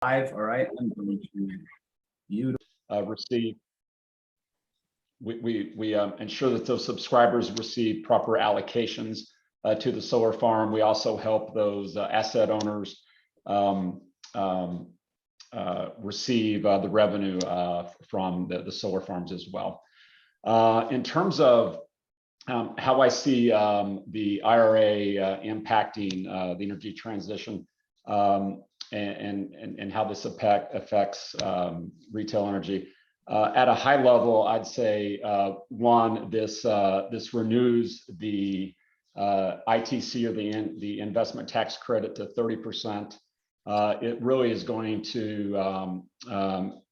All right, I'm going to mute. Receive. We ensure that those subscribers receive proper allocations to the solar farm. We also help those asset owners receive the revenue from the solar farms as well. In terms of how I see the IRA impacting the energy transition and how this affects retail energy. At a high level, I'd say one, this renews the ITC, or the investment tax credit, to 30%. It really is going to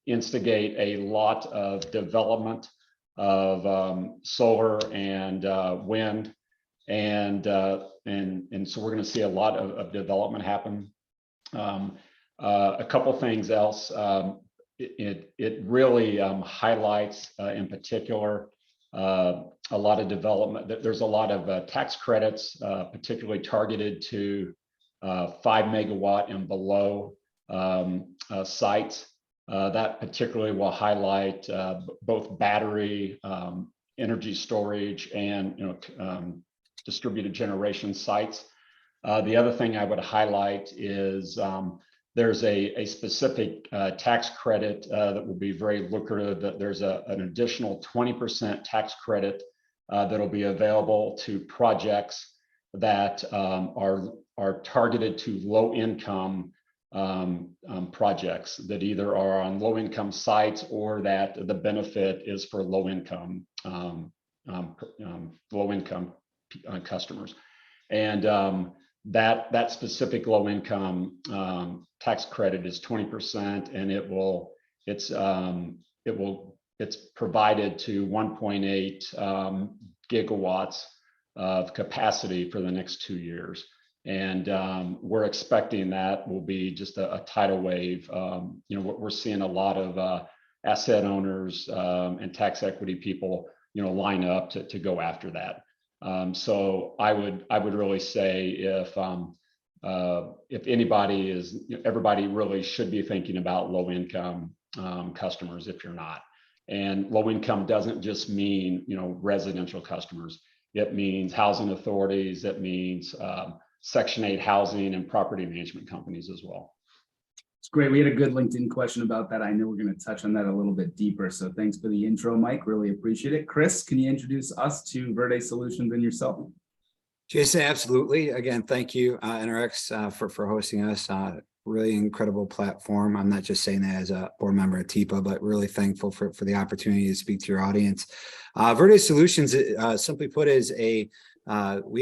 instigate a lot of development of solar and wind, and so we're going to see a lot of development happen. A couple things else. It really highlights in particular a lot of development. There's a lot of tax credits, particularly targeted to 5 megawatt and below sites. That particularly will highlight both battery energy storage and distributed generation sites. The other thing I would highlight is there's a specific tax credit that will be very lucrative. That there's an additional 20% tax credit that'll be available to projects that are targeted to low income projects that either are on low income sites, or that the benefit is for low income customers. And that specific low income tax credit is 20%, and it's provided to 1.8 gigawatts of capacity for the next 2 years. And we're expecting that will be just a tidal wave. We're seeing a lot of asset owners and tax equity people, line up to go after that. So I would really say if anybody is, everybody really should be thinking about low income customers if you're not. And low income doesn't just mean, residential customers. It means housing authorities. It means Section 8 housing and property management companies as well. It's great. We had a good LinkedIn question about that. I know we're going to touch on that a little bit deeper. So thanks for the intro, Mike. Really appreciate it. Chris, can you introduce us to Verde Solutions and yourself? Jason, absolutely. Again, thank you, Enerex, for hosting us. Really incredible platform. I'm not just saying that as a board member at TIPA, but really thankful for the opportunity to speak to your audience. Verde Solutions, simply put, is we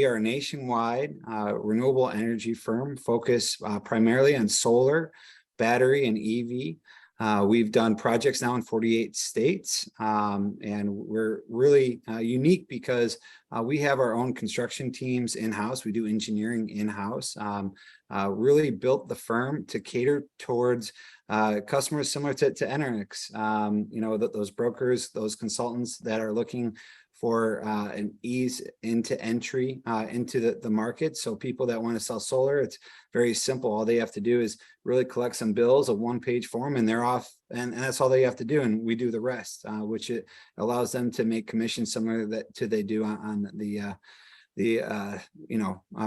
are a nationwide renewable energy firm focused primarily on solar, battery, and EV. We've done projects now in 48 states, and we're really unique because we have our own construction teams in-house. We do engineering in-house. Really built the firm to cater towards customers similar to Enerex. Those brokers, those consultants that are looking for an ease into entry into the market. So people that want to sell solar, it's very simple. All they have to do is really collect some bills, a one-page form, and they're off. And that's all they have to do. And we do the rest, which it allows them to make commissions similar to they do on the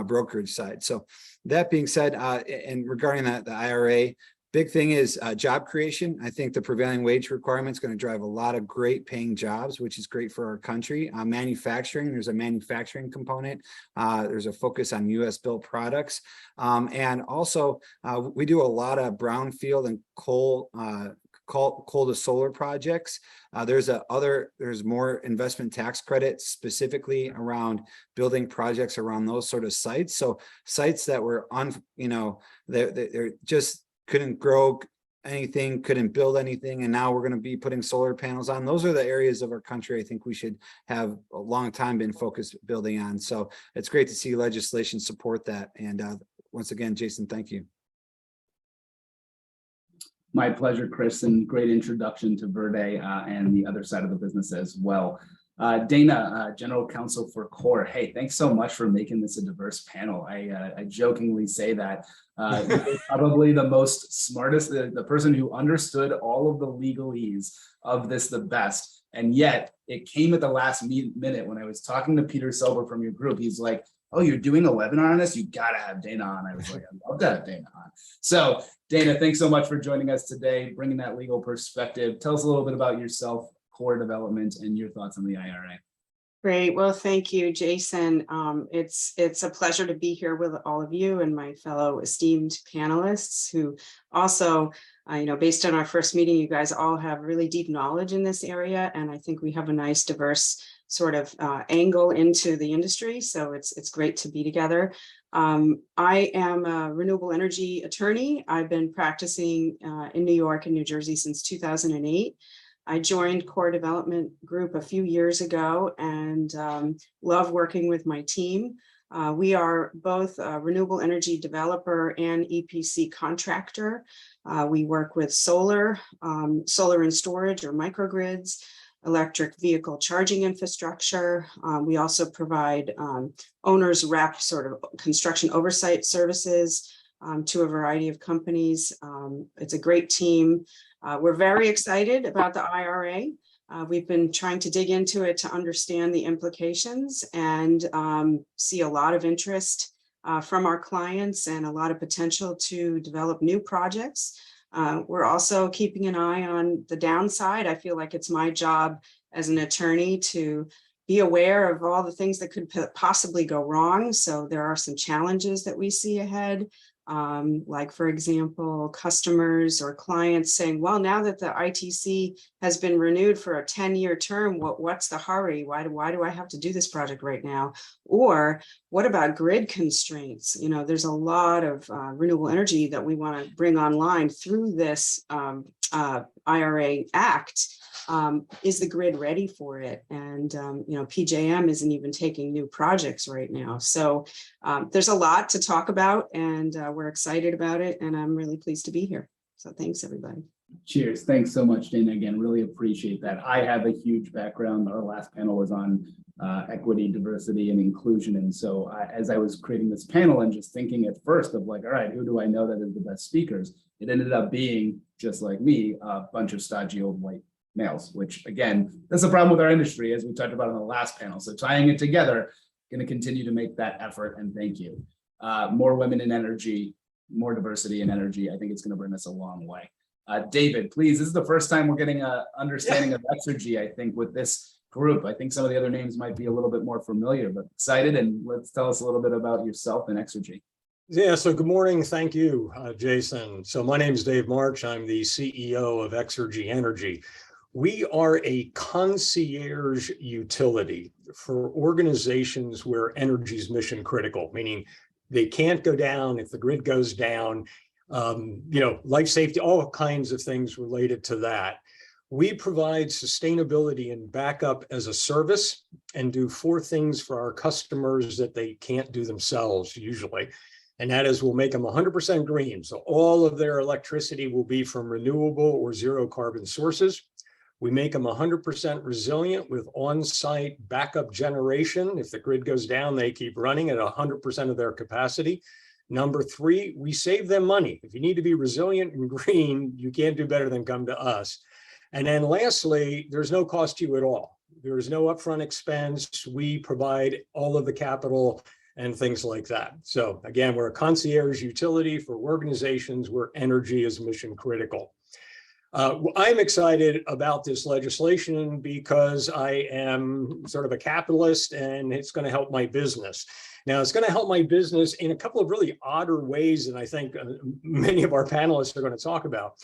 brokerage side. So that being said, and regarding the IRA, big thing is job creation. I think the prevailing wage requirement is going to drive a lot of great paying jobs, which is great for our country. Manufacturing, there's a manufacturing component. There's a focus on US built products. And also we do a lot of brownfield and coal to solar projects. There's more investment tax credit specifically around building projects around those sort of sites. So sites that were they're just couldn't grow anything, couldn't build anything, and now we're going to be putting solar panels on. Those are the areas of our country I think we should have a long time been focused building on. So it's great to see legislation support that. And once again, Jason, thank you. My pleasure, Chris, and great introduction to Verde and the other side of the business as well. Dana, General Counsel for CORE. Hey, thanks so much for making this a diverse panel. I jokingly say that you're probably the most smartest, the person who understood all of the legalese of this the best. And yet it came at the last minute when I was talking to Peter Silver from your group. He's like, oh, you're doing a webinar on this? You got to have Dana on. I was like, I'd love to have Dana on. So Dana, thanks so much for joining us today, bringing that legal perspective. Tell us a little bit about yourself, core development, and your thoughts on the IRA. Great. Well, thank you, Jason. It's a pleasure to be here with all of you and my fellow esteemed panelists who also, based on our first meeting, you guys all have really deep knowledge in this area. And I think we have a nice, diverse sort of angle into the industry. So it's great to be together. I am a renewable energy attorney. I've been practicing in New York and New Jersey since 2008. I joined Core Development Group a few years ago and love working with my team. We are both a renewable energy developer and EPC contractor. We work with solar and storage or microgrids, electric vehicle charging infrastructure. We also provide owners rep sort of construction oversight services to a variety of companies. It's a great team. We're very excited about the IRA. We've been trying to dig into it to understand the implications and see a lot of interest from our clients and a lot of potential to develop new projects. We're also keeping an eye on the downside. I feel like it's my job as an attorney to be aware of all the things that could possibly go wrong. So there are some challenges that we see ahead. Like, for example, customers or clients saying, well, now that the ITC has been renewed for a 10-year term, what's the hurry? Why do I have to do this project right now? Or what about grid constraints? There's a lot of renewable energy that we want to bring online through this IRA Act. Is the grid ready for it? And, PJM isn't even taking new projects right now. So there's a lot to talk about and we're excited about it. And I'm really pleased to be here. So thanks, everybody. Cheers. Thanks so much, Dana. Again, really appreciate that. I have a huge background. Our last panel was on equity, diversity, and inclusion. And so as I was creating this panel and just thinking at first of like, all right, who do I know that is the best speakers? It ended up being, just like me, a bunch of stodgy old white males, which again, that's the problem with our industry, as we talked about in the last panel. So tying it together, going to continue to make that effort, and thank you. More women in energy, more diversity in energy. I think it's going to bring us a long way. David, please, this is the first time we're getting an understanding of Exergy, I think, with this group. I think some of the other names might be a little bit more familiar, but excited, and let's tell us a little bit about yourself and Exergy. Yeah, so good morning. Thank you, Jason. So my name is Dave March. I'm the CEO of Exergy Energy. We are a concierge utility for organizations where energy is mission critical, meaning they can't go down if the grid goes down, life safety, all kinds of things related to that. We provide sustainability and backup as a service and do 4 things for our customers that they can't do themselves usually. And that is, we'll make them 100% green. So all of their electricity will be from renewable or zero carbon sources. We make them 100% resilient with on-site backup generation. If the grid goes down, they keep running at 100% of their capacity. Number 3, we save them money. If you need to be resilient and green, you can't do better than come to us. And then lastly, there's no cost to you at all. There is no upfront expense. We provide all of the capital and things like that. So again, we're a concierge utility for organizations where energy is mission critical. I'm excited about this legislation because I am sort of a capitalist and it's going to help my business. Now, it's going to help my business in a couple of really odder ways that I think many of our panelists are going to talk about.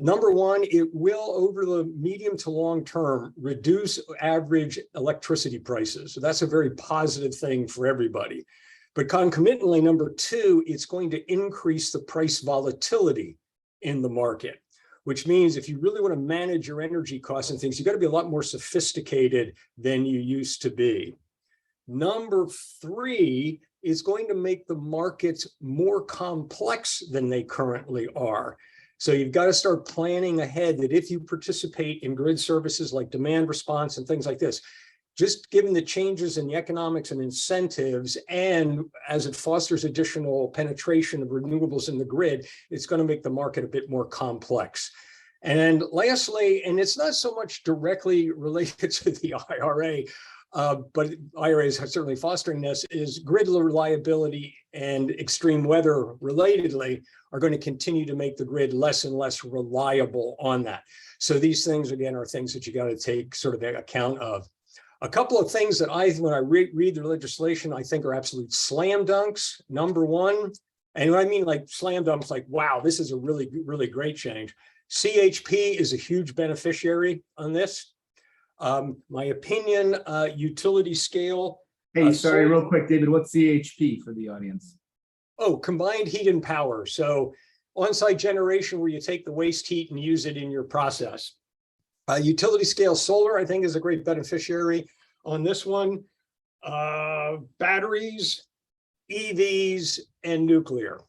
Number 1, it will, over the medium to long term, reduce average electricity prices. So that's a very positive thing for everybody. But concomitantly, number 2, it's going to increase the price volatility in the market, which means if you really want to manage your energy costs and things, you got to be a lot more sophisticated than you used to be. Number 3 is going to make the markets more complex than they currently are. So you've got to start planning ahead that if you participate in grid services like demand response and things like this, just given the changes in the economics and incentives, and as it fosters additional penetration of renewables in the grid, it's going to make the market a bit more complex. And lastly, and it's not so much directly related to the IRA, but IRA is certainly fostering this, is grid reliability and extreme weather relatedly are going to continue to make the grid less and less reliable on that. So these things, again, are things that you got to take sort of account of. A couple of things that when I read the legislation, I think are absolute slam dunks. Number one, and what I mean like slam dunks, like, wow, this is a really, really great change. CHP is a huge beneficiary on this. My opinion, utility scale. Hey, sorry, real quick, David, what's CHP for the audience? Oh, combined heat and power. So on-site generation where you take the waste heat and use it in your process. Utility scale solar, I think, is a great beneficiary on this one. Batteries, EVs, and nuclear.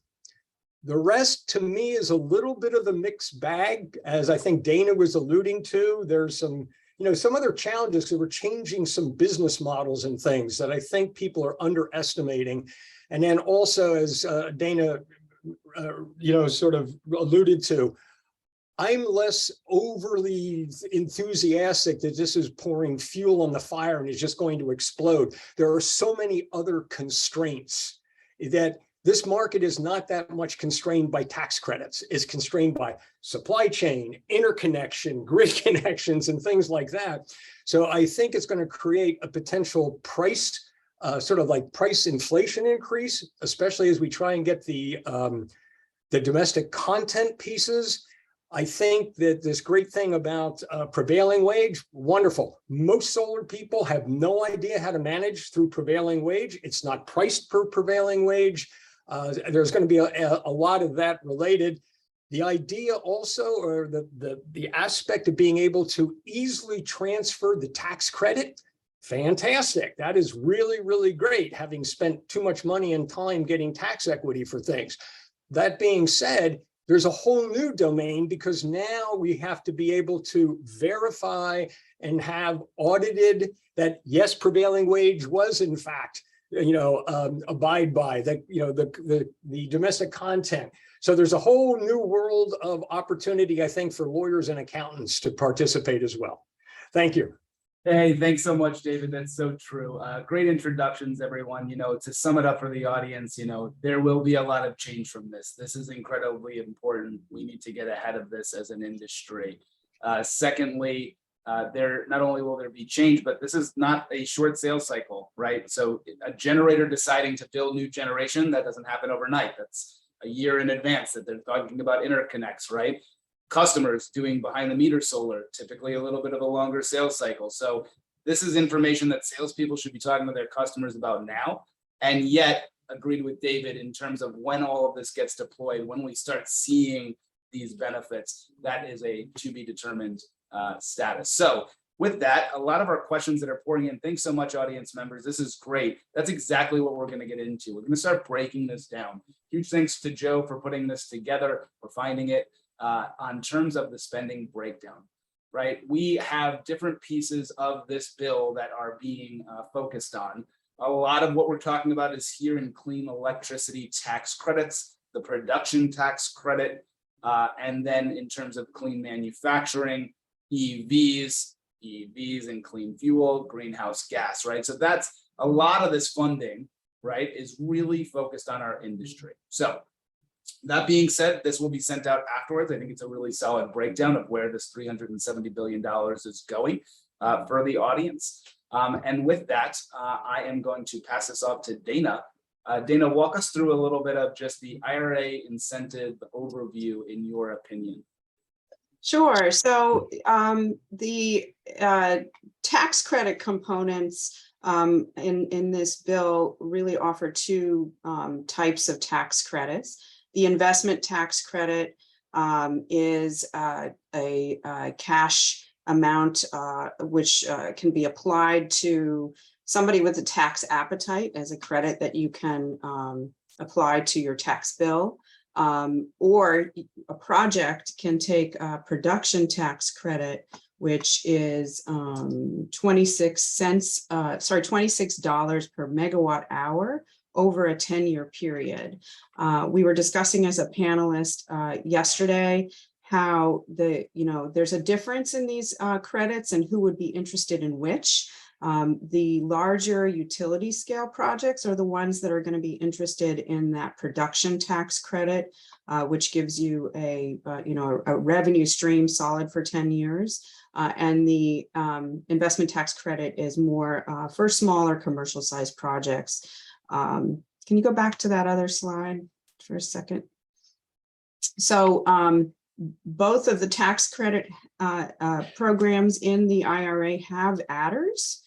The rest, to me, is a little bit of the mixed bag, as I think Dana was alluding to. There's some, some other challenges because we're changing some business models and things that I think people are underestimating. And then also, as Dana, sort of alluded to, I'm less overly enthusiastic that this is pouring fuel on the fire and it's just going to explode. There are so many other constraints that this market is not that much constrained by tax credits. It's constrained by supply chain, interconnection, grid connections, and things like that. So I think it's going to create a potential price, sort of like price inflation increase, especially as we try and get the domestic content pieces. I think that this great thing about prevailing wage, wonderful. Most solar people have no idea how to manage through prevailing wage. It's not priced per prevailing wage. There's going to be a lot of that related. The idea also, or the aspect of being able to easily transfer the tax credit, fantastic. That is really, really great, having spent too much money and time getting tax equity for things. That being said, there's a whole new domain because now we have to be able to verify and have audited that, yes, prevailing wage was in fact, abide by that, the domestic content. So there's a whole new world of opportunity, I think, for lawyers and accountants to participate as well. Thank you. Hey, thanks so much, David. That's so true. Great introductions, everyone. To sum it up for the audience, there will be a lot of change from this. This is incredibly important. We need to get ahead of this as an industry. Secondly, not only will there be change, but this is not a short sales cycle, right? So a generator deciding to build new generation, that doesn't happen overnight. That's a year in advance that they're talking about interconnects, right? Customers doing behind the meter solar, typically a little bit of a longer sales cycle. So this is information that salespeople should be talking to their customers about now. And yet, agreed with David in terms of when all of this gets deployed, when we start seeing these benefits, that is a to be determined status. So with that, a lot of our questions that are pouring in, thanks so much, audience members. This is great. That's exactly what we're going to get into. We're going to start breaking this down. Huge thanks to Joe for putting this together, for finding it. On terms of the spending breakdown, right? We have different pieces of this bill that are being focused on. A lot of what we're talking about is here in clean electricity tax credits, the production tax credit, and then in terms of clean manufacturing, EVs and clean fuel, greenhouse gas, right? So that's a lot of this funding, right, is really focused on our industry. So that being said, this will be sent out afterwards. I think it's a really solid breakdown of where this $370 billion is going for the audience. And with that, I am going to pass this off to Dana. Dana, walk us through a little bit of just the IRA incentive overview in your opinion. Sure. So the tax credit components in this bill really offer two types of tax credits. The investment tax credit is a cash amount which can be applied to somebody with a tax appetite as a credit that you can apply to your tax bill, or a project can take a production tax credit, which is 26 cents, $26 per megawatt hour over a 10-year period. We were discussing as a panelist yesterday how there's a difference in these credits and who would be interested in which. The larger utility scale projects are the ones that are going to be interested in that production tax credit, which gives you a revenue stream solid for 10 years. And the investment tax credit is more for smaller commercial sized projects. Can you go back to that other slide for a second? So both of the tax credit programs in the IRA have adders.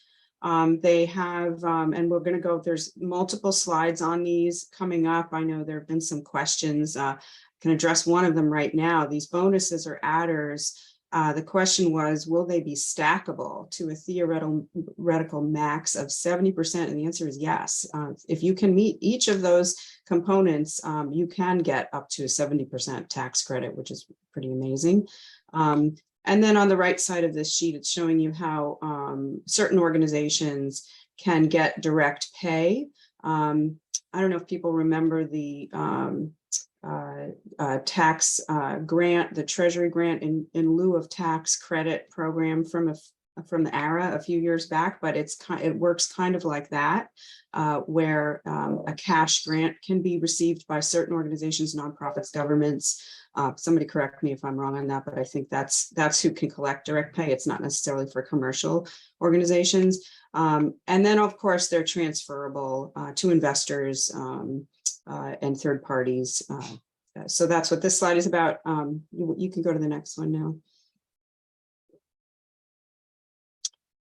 They have, and we're going to go, there's multiple slides on these coming up. I know there have been some questions. Can address one of them right now. These bonuses or adders. The question was, will they be stackable to a theoretical max of 70%? And the answer is yes. If you can meet each of those components, you can get up to a 70% tax credit, which is pretty amazing. And then on the right side of this sheet, it's showing you how certain organizations can get direct pay. I don't know if people remember the tax grant, the Treasury grant in lieu of tax credit program from the IRA a few years back, but it works kind of like that, where a cash grant can be received by certain organizations, nonprofits, governments. Somebody correct me if I'm wrong on that, but I think that's who can collect direct pay. It's not necessarily for commercial organizations. And then, of course, they're transferable to investors and third parties. So that's what this slide is about. You can go to the next one now.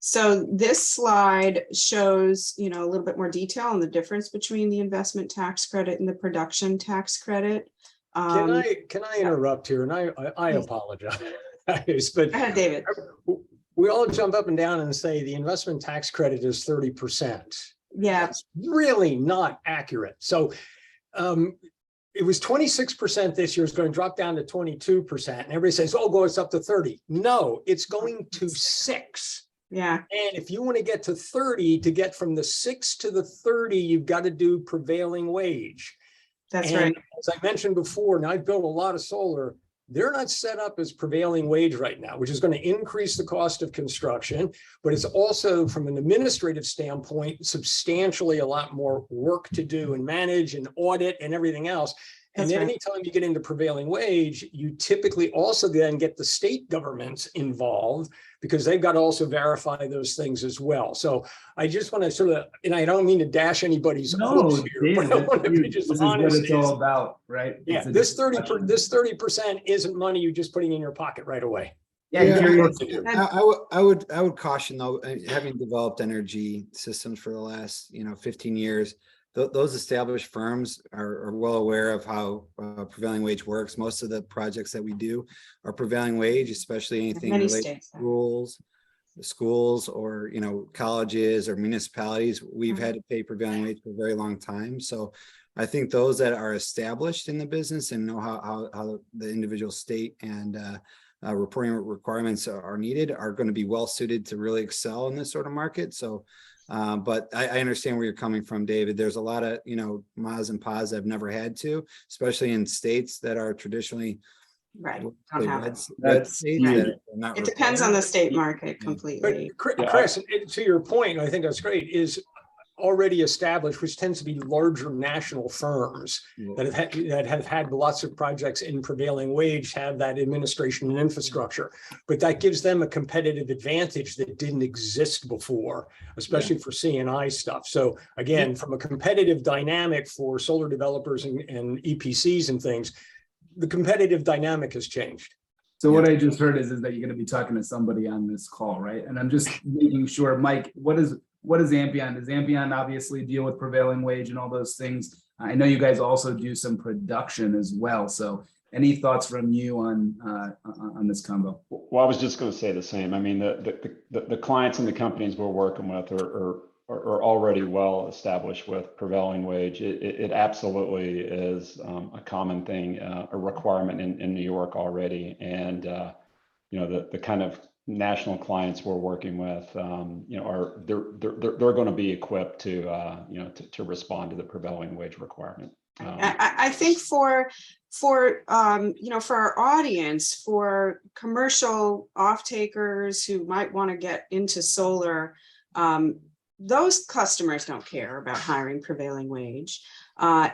So this slide shows, a little bit more detail on the difference between the investment tax credit and the production tax credit. Can I interrupt here? And I apologize, but go ahead, David. We all jump up and down and say the investment tax credit is 30%. Yeah, that's really not accurate. So it was 26% this year. It's going to drop down to 22%. And everybody says, "Oh, it's up to 30." No, it's going to 6. Yeah. And if you want to get to 30, to get from the 6 to the 30, you've got to do prevailing wage. That's right. As I mentioned before, and I've built a lot of solar, they're not set up as prevailing wage right now, which is going to increase the cost of construction, but it's also, from an administrative standpoint, substantially a lot more work to do and manage and audit and everything else. And then anytime you get into prevailing wage, you typically also then get the state governments involved, because they've got to also verify those things as well. So I just want to sort of, and I don't mean to dash anybody's hopes here, but I want to be just honest. This is what it's all about, right? Yeah, this 30% isn't money you're just putting in your pocket right away. Yeah, I would caution though, having developed energy systems for the last 15 years. Those established firms are well aware of how prevailing wage works. Most of the projects that we do are prevailing wage, especially anything related to schools or colleges or municipalities. We've had to pay prevailing wage for a very long time. So I think those that are established in the business and know how the individual state and reporting requirements are needed are going to be well suited to really excel in this sort of market. So but I understand where you're coming from, David. There's a lot of, mas and pas that have never had to, especially in states that are traditionally red state. It depends on the state market completely. But Chris, to your point, I think that's great, is already established, which tends to be larger national firms that have had lots of projects in prevailing wage, have that administration and infrastructure, but that gives them a competitive advantage that didn't exist before, especially for C&I stuff. So again, from a competitive dynamic for solar developers and EPCs and things, the competitive dynamic has changed. So what I just heard is that you're going to be talking to somebody on this call, right? And I'm just making sure, Mike, what is Ampion? Does Ampion obviously deal with prevailing wage and all those things? I know you guys also do some production as well. So any thoughts from you on this combo? Well, I was just going to say the same. I mean, the clients and the companies we're working with are already well established with prevailing wage. It absolutely is a common thing, a requirement in New York already. And, the kind of national clients we're working with, are they're going to be equipped to to respond to the prevailing wage requirement. I think for our audience, for commercial off-takers who might want to get into solar, those customers don't care about hiring prevailing wage.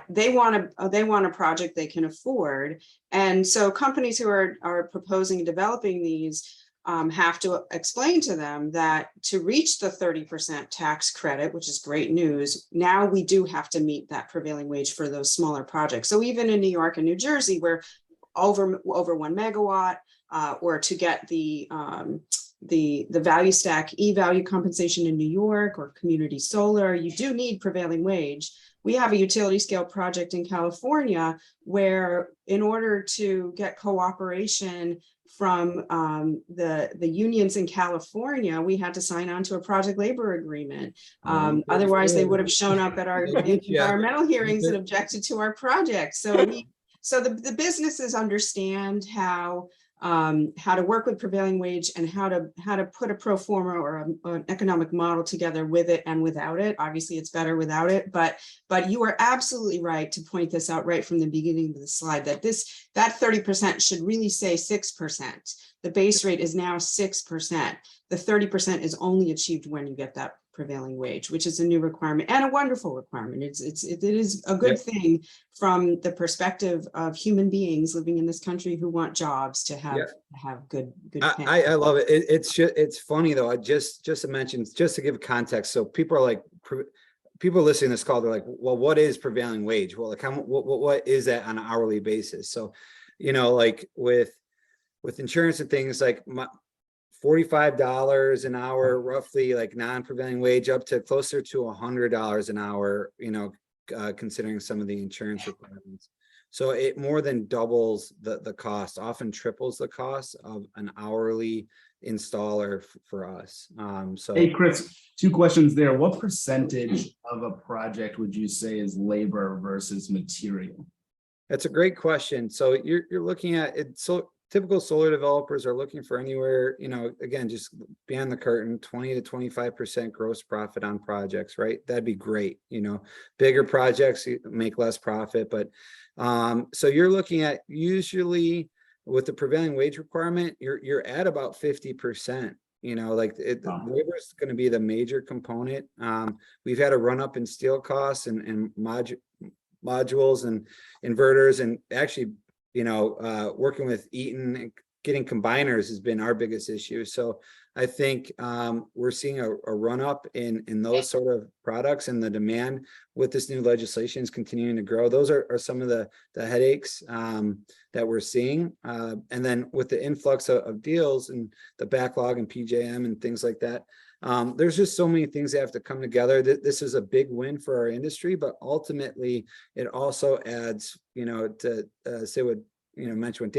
They want a project they can afford. And so companies who are proposing and developing these have to explain to them that to reach the 30% tax credit, which is great news, now we do have to meet that prevailing wage for those smaller projects. So even in New York and New Jersey, where over 1 megawatt, or to get the value stack e-value compensation in New York or community solar, you do need prevailing wage. We have a utility scale project in California where, in order to get cooperation from the unions in California, we had to sign on to a project labor agreement. Otherwise, they would have shown up at our environmental hearings and objected to our project. So the businesses understand how to work with prevailing wage and how to put a pro forma or an economic model together with it and without it. Obviously, it's better without it, but you are absolutely right to point this out right from the beginning of the slide, that that 30% should really say 6%. The base rate is now 6%. The 30% is only achieved when you get that prevailing wage, which is a new requirement and a wonderful requirement. It is a good thing from the perspective of human beings living in this country who want jobs to have good pay. I love it. It's funny though. I just to mention, just to give context. So people listening to this call, they're like, well, what is prevailing wage? Well, like what is that on an hourly basis? So, like with insurance and things, like $45 an hour, roughly, like non-prevailing wage, up to closer to $100 an hour, considering some of the insurance requirements. So it more than doubles the cost, often triples the cost of an hourly installer for us. Hey, Chris, 2 questions there. What percentage of a project would you say is labor versus material? That's a great question. So you're looking at it. So typical solar developers are looking for anywhere, again, just beyond the curtain, 20 to 25% gross profit on projects, right? That'd be great. Bigger projects make less profit, but so you're looking at, usually with the prevailing wage requirement, you're at about 50%. Labor is going to be the major component. We've had a run up in steel costs and modules and inverters, and actually, working with Eaton and getting combiners has been our biggest issue. So I think we're seeing a run up in those sort of products, and the demand with this new legislation is continuing to grow. Those are some of the headaches that we're seeing. And then with the influx of deals and the backlog and PJM and things like that, there's just so many things that have to come together. This is a big win for our industry, but ultimately it also adds, to say what, mentioned,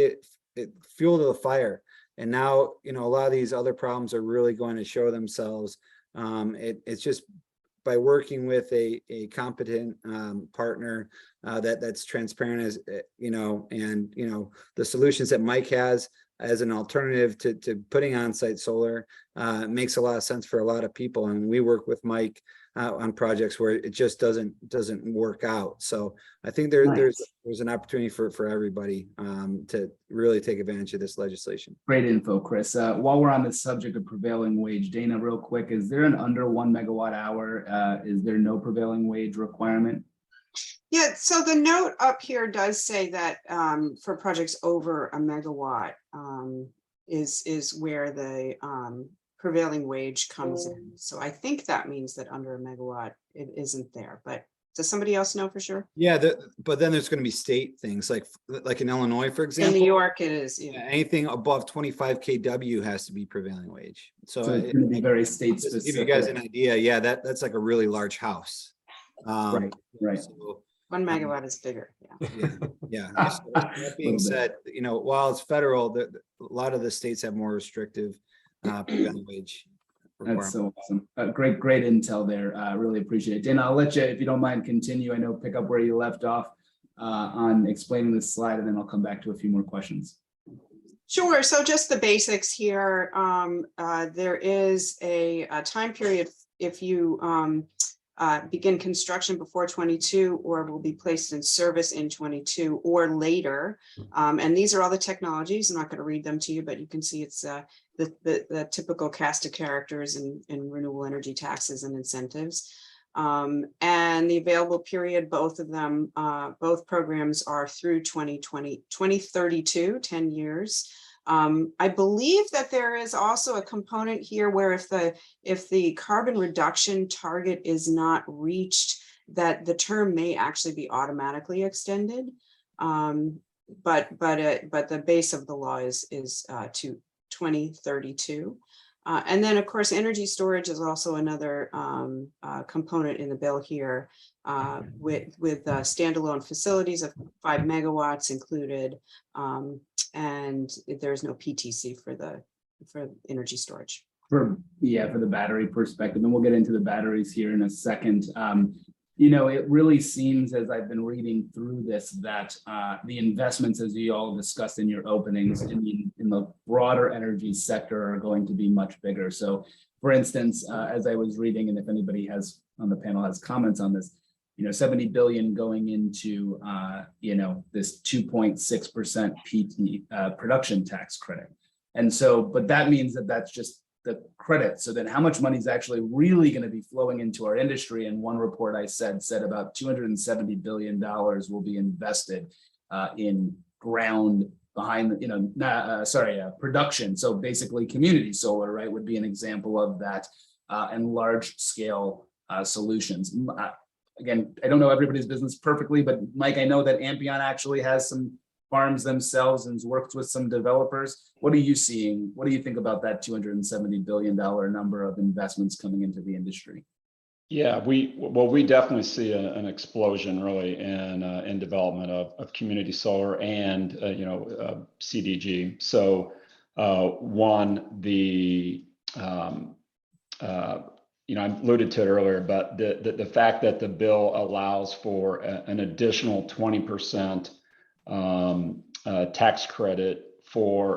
fuel to the fire. And now, a lot of these other problems are really going to show themselves. It's just by working with a competent partner that's transparent, as and the solutions that Mike has as an alternative to putting on-site solar makes a lot of sense for a lot of people. And we work with Mike on projects where it just doesn't work out. So I think there's an opportunity for everybody to really take advantage of this legislation. Great info, Chris. While we're on the subject of prevailing wage, Dana, real quick, is there an under 1 megawatt hour? Is there no prevailing wage requirement? Yeah, so the note up here does say that for projects over a megawatt is where the prevailing wage comes in. So I think that means that under a megawatt it isn't there, but does somebody else know for sure? Yeah, but then there's going to be state things like in Illinois, for example. In New York, it is. Yeah, anything above 25 kW has to be prevailing wage. So it's going to be very state specific. To give you guys an idea, yeah, that's like a really large house. Right. So, 1 megawatt is bigger. Yeah. So that being said, while it's federal, a lot of the states have more restrictive prevailing wage. That's so awesome. Great intel there. Really appreciate it. Dana, I'll let you, if you don't mind, continue. I know, pick up where you left off on explaining this slide, and then I'll come back to a few more questions. Sure. So just the basics here. There is a time period if you begin construction before 22 or will be placed in service in 22 or later. And these are all the technologies. I'm not going to read them to you, but you can see it's the typical cast of characters in renewable energy taxes and incentives. And the available period, both of them, both programs are through 2032, 10 years. I believe that there is also a component here where if the carbon reduction target is not reached, that the term may actually be automatically extended. But the base of the law is to 2032. And then, of course, energy storage is also another component in the bill here, with standalone facilities of 5 megawatts included, and there's no PTC for energy storage. For the battery perspective, and we'll get into the batteries here in a second. You know, it really seems, as I've been reading through this, that the investments, as you all discussed in your openings, in the broader energy sector are going to be much bigger. So, for instance, as I was reading, and if anybody has on the panel has comments on this, you know, 70 billion going into you know, this 2.6% PT production tax credit, and so, but that means that that's just the credit. So then how much money is actually really going to be flowing into our industry? And one report I said about $270 billion will be invested in ground behind, you know, production. So basically community solar, right, would be an example of that, and large scale solutions. Again, I don't know everybody's business perfectly, but Mike, I know that Ampion actually has some farms themselves and works with some developers. What are you seeing? What do you think about that $270 billion number of investments coming into the industry? Yeah, we definitely see an explosion really in development of community solar and you know, CDG. So you know, I alluded to it earlier, but the fact that the bill allows for an additional 20% tax credit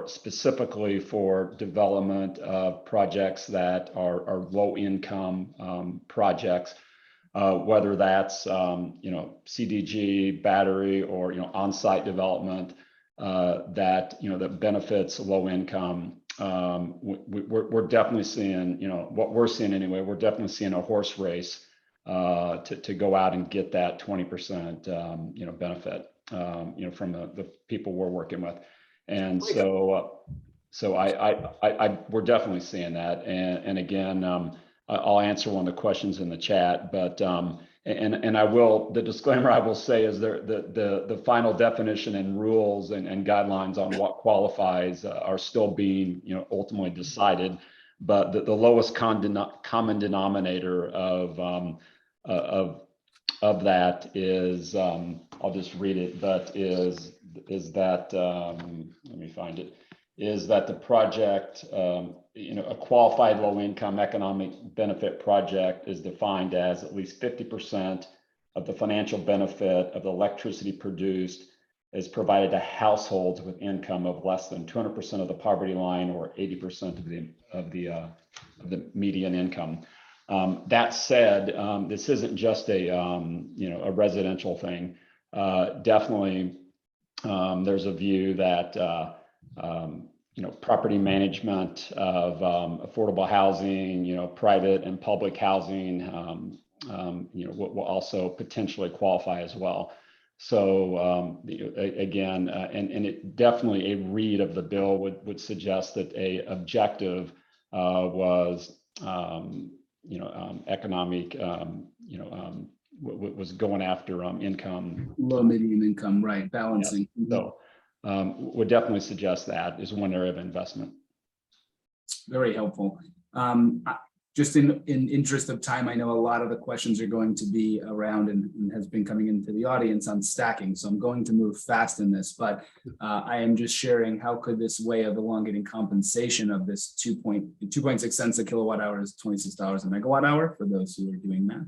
specifically for development of projects that are low income projects, whether that's you know, CDG, battery, or you know, on-site development that you know, that benefits low income. We're definitely seeing, you know, what we're seeing anyway. We're definitely seeing a horse race to go out and get that 20% you know, benefit. You know, from the people we're working with, and so we're definitely seeing that. And again, I'll answer one of the questions in the chat, but and I will. The disclaimer I will say is the final definition and rules and guidelines on what qualifies are still being, you know, ultimately decided. But the lowest common denominator of that is, I'll just read it, but is that, let me find it, is that the project, you know, a qualified low income economic benefit project is defined as at least 50% of the financial benefit of the electricity produced is provided to households with income of less than 200% of the poverty line or 80% of the median income. That said, this isn't just a you know, a residential thing. Definitely, there's a view that you know, property management of affordable housing, you know, private and public housing, you know, will also potentially qualify as well. So again, and it definitely, a read of the bill would suggest that a objective was you know, economic, you know, was going after income, Low medium income, right? Balancing. Yeah. So would definitely suggest that is one area of investment. Very helpful. Just in interest of time, I know a lot of the questions are going to be around and has been coming into the audience on stacking. So I'm going to move fast in this, but I am just sharing how could this way of elongating compensation of this 2.6 cents a kilowatt hour is $26 a megawatt hour for those who are doing that.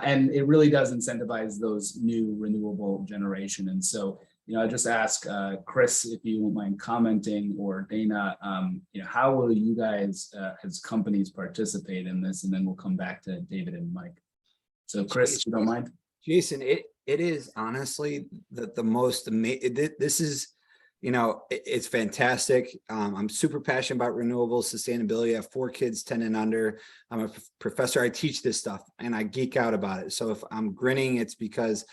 And it really does incentivize those new renewable generation. And so I'll just ask Chris if you won't mind commenting, or Dana, how will you guys as companies participate in this? And then we'll come back to David and Mike. So Chris, if you don't mind. Jason, it is honestly the most amazing. This is, it's fantastic. I'm super passionate about renewables, sustainability. I have 4 kids, 10 and under. I'm a professor. I teach this stuff and I geek out about it. So if I'm grinning, it's because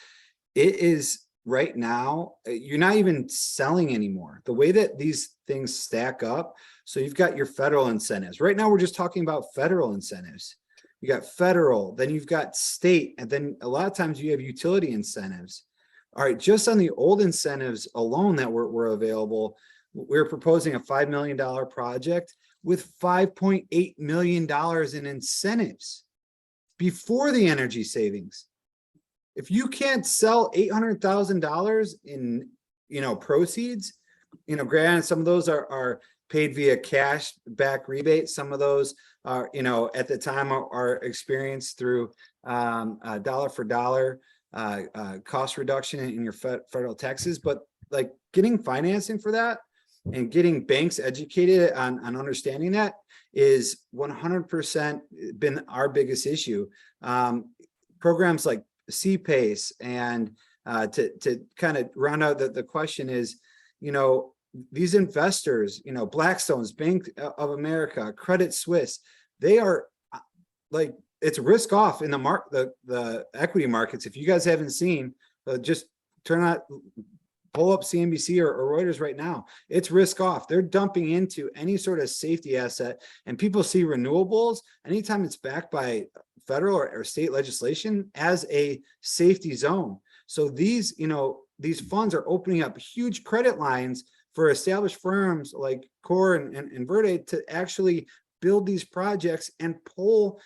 it is right now, you're not even selling anymore. The way that these things stack up. So you've got your federal incentives. Right now, we're just talking about federal incentives. You got federal, then you've got state, and then a lot of times you have utility incentives. All right, just on the old incentives alone that were available, we're proposing a $5 million project with $5.8 million in incentives before the energy savings. If you can't sell $800,000 in, proceeds, granted, some of those are paid via cash back rebate. Some of those are, at the time are experienced through dollar for dollar cost reduction in your federal taxes. But like getting financing for that and getting banks educated on understanding that is 100% been our biggest issue. Programs like CPACE and to kind of round out the question is, these investors, Blackstone's, Bank of America, Credit Suisse, they are like, it's risk off in the equity markets. If you guys haven't seen, just pull up CNBC or Reuters right now. It's risk off. They're dumping into any sort of safety asset, and people see renewables anytime it's backed by federal or state legislation as a safety zone. So these funds are opening up huge credit lines for established firms like Core and Verde to actually build these projects and pull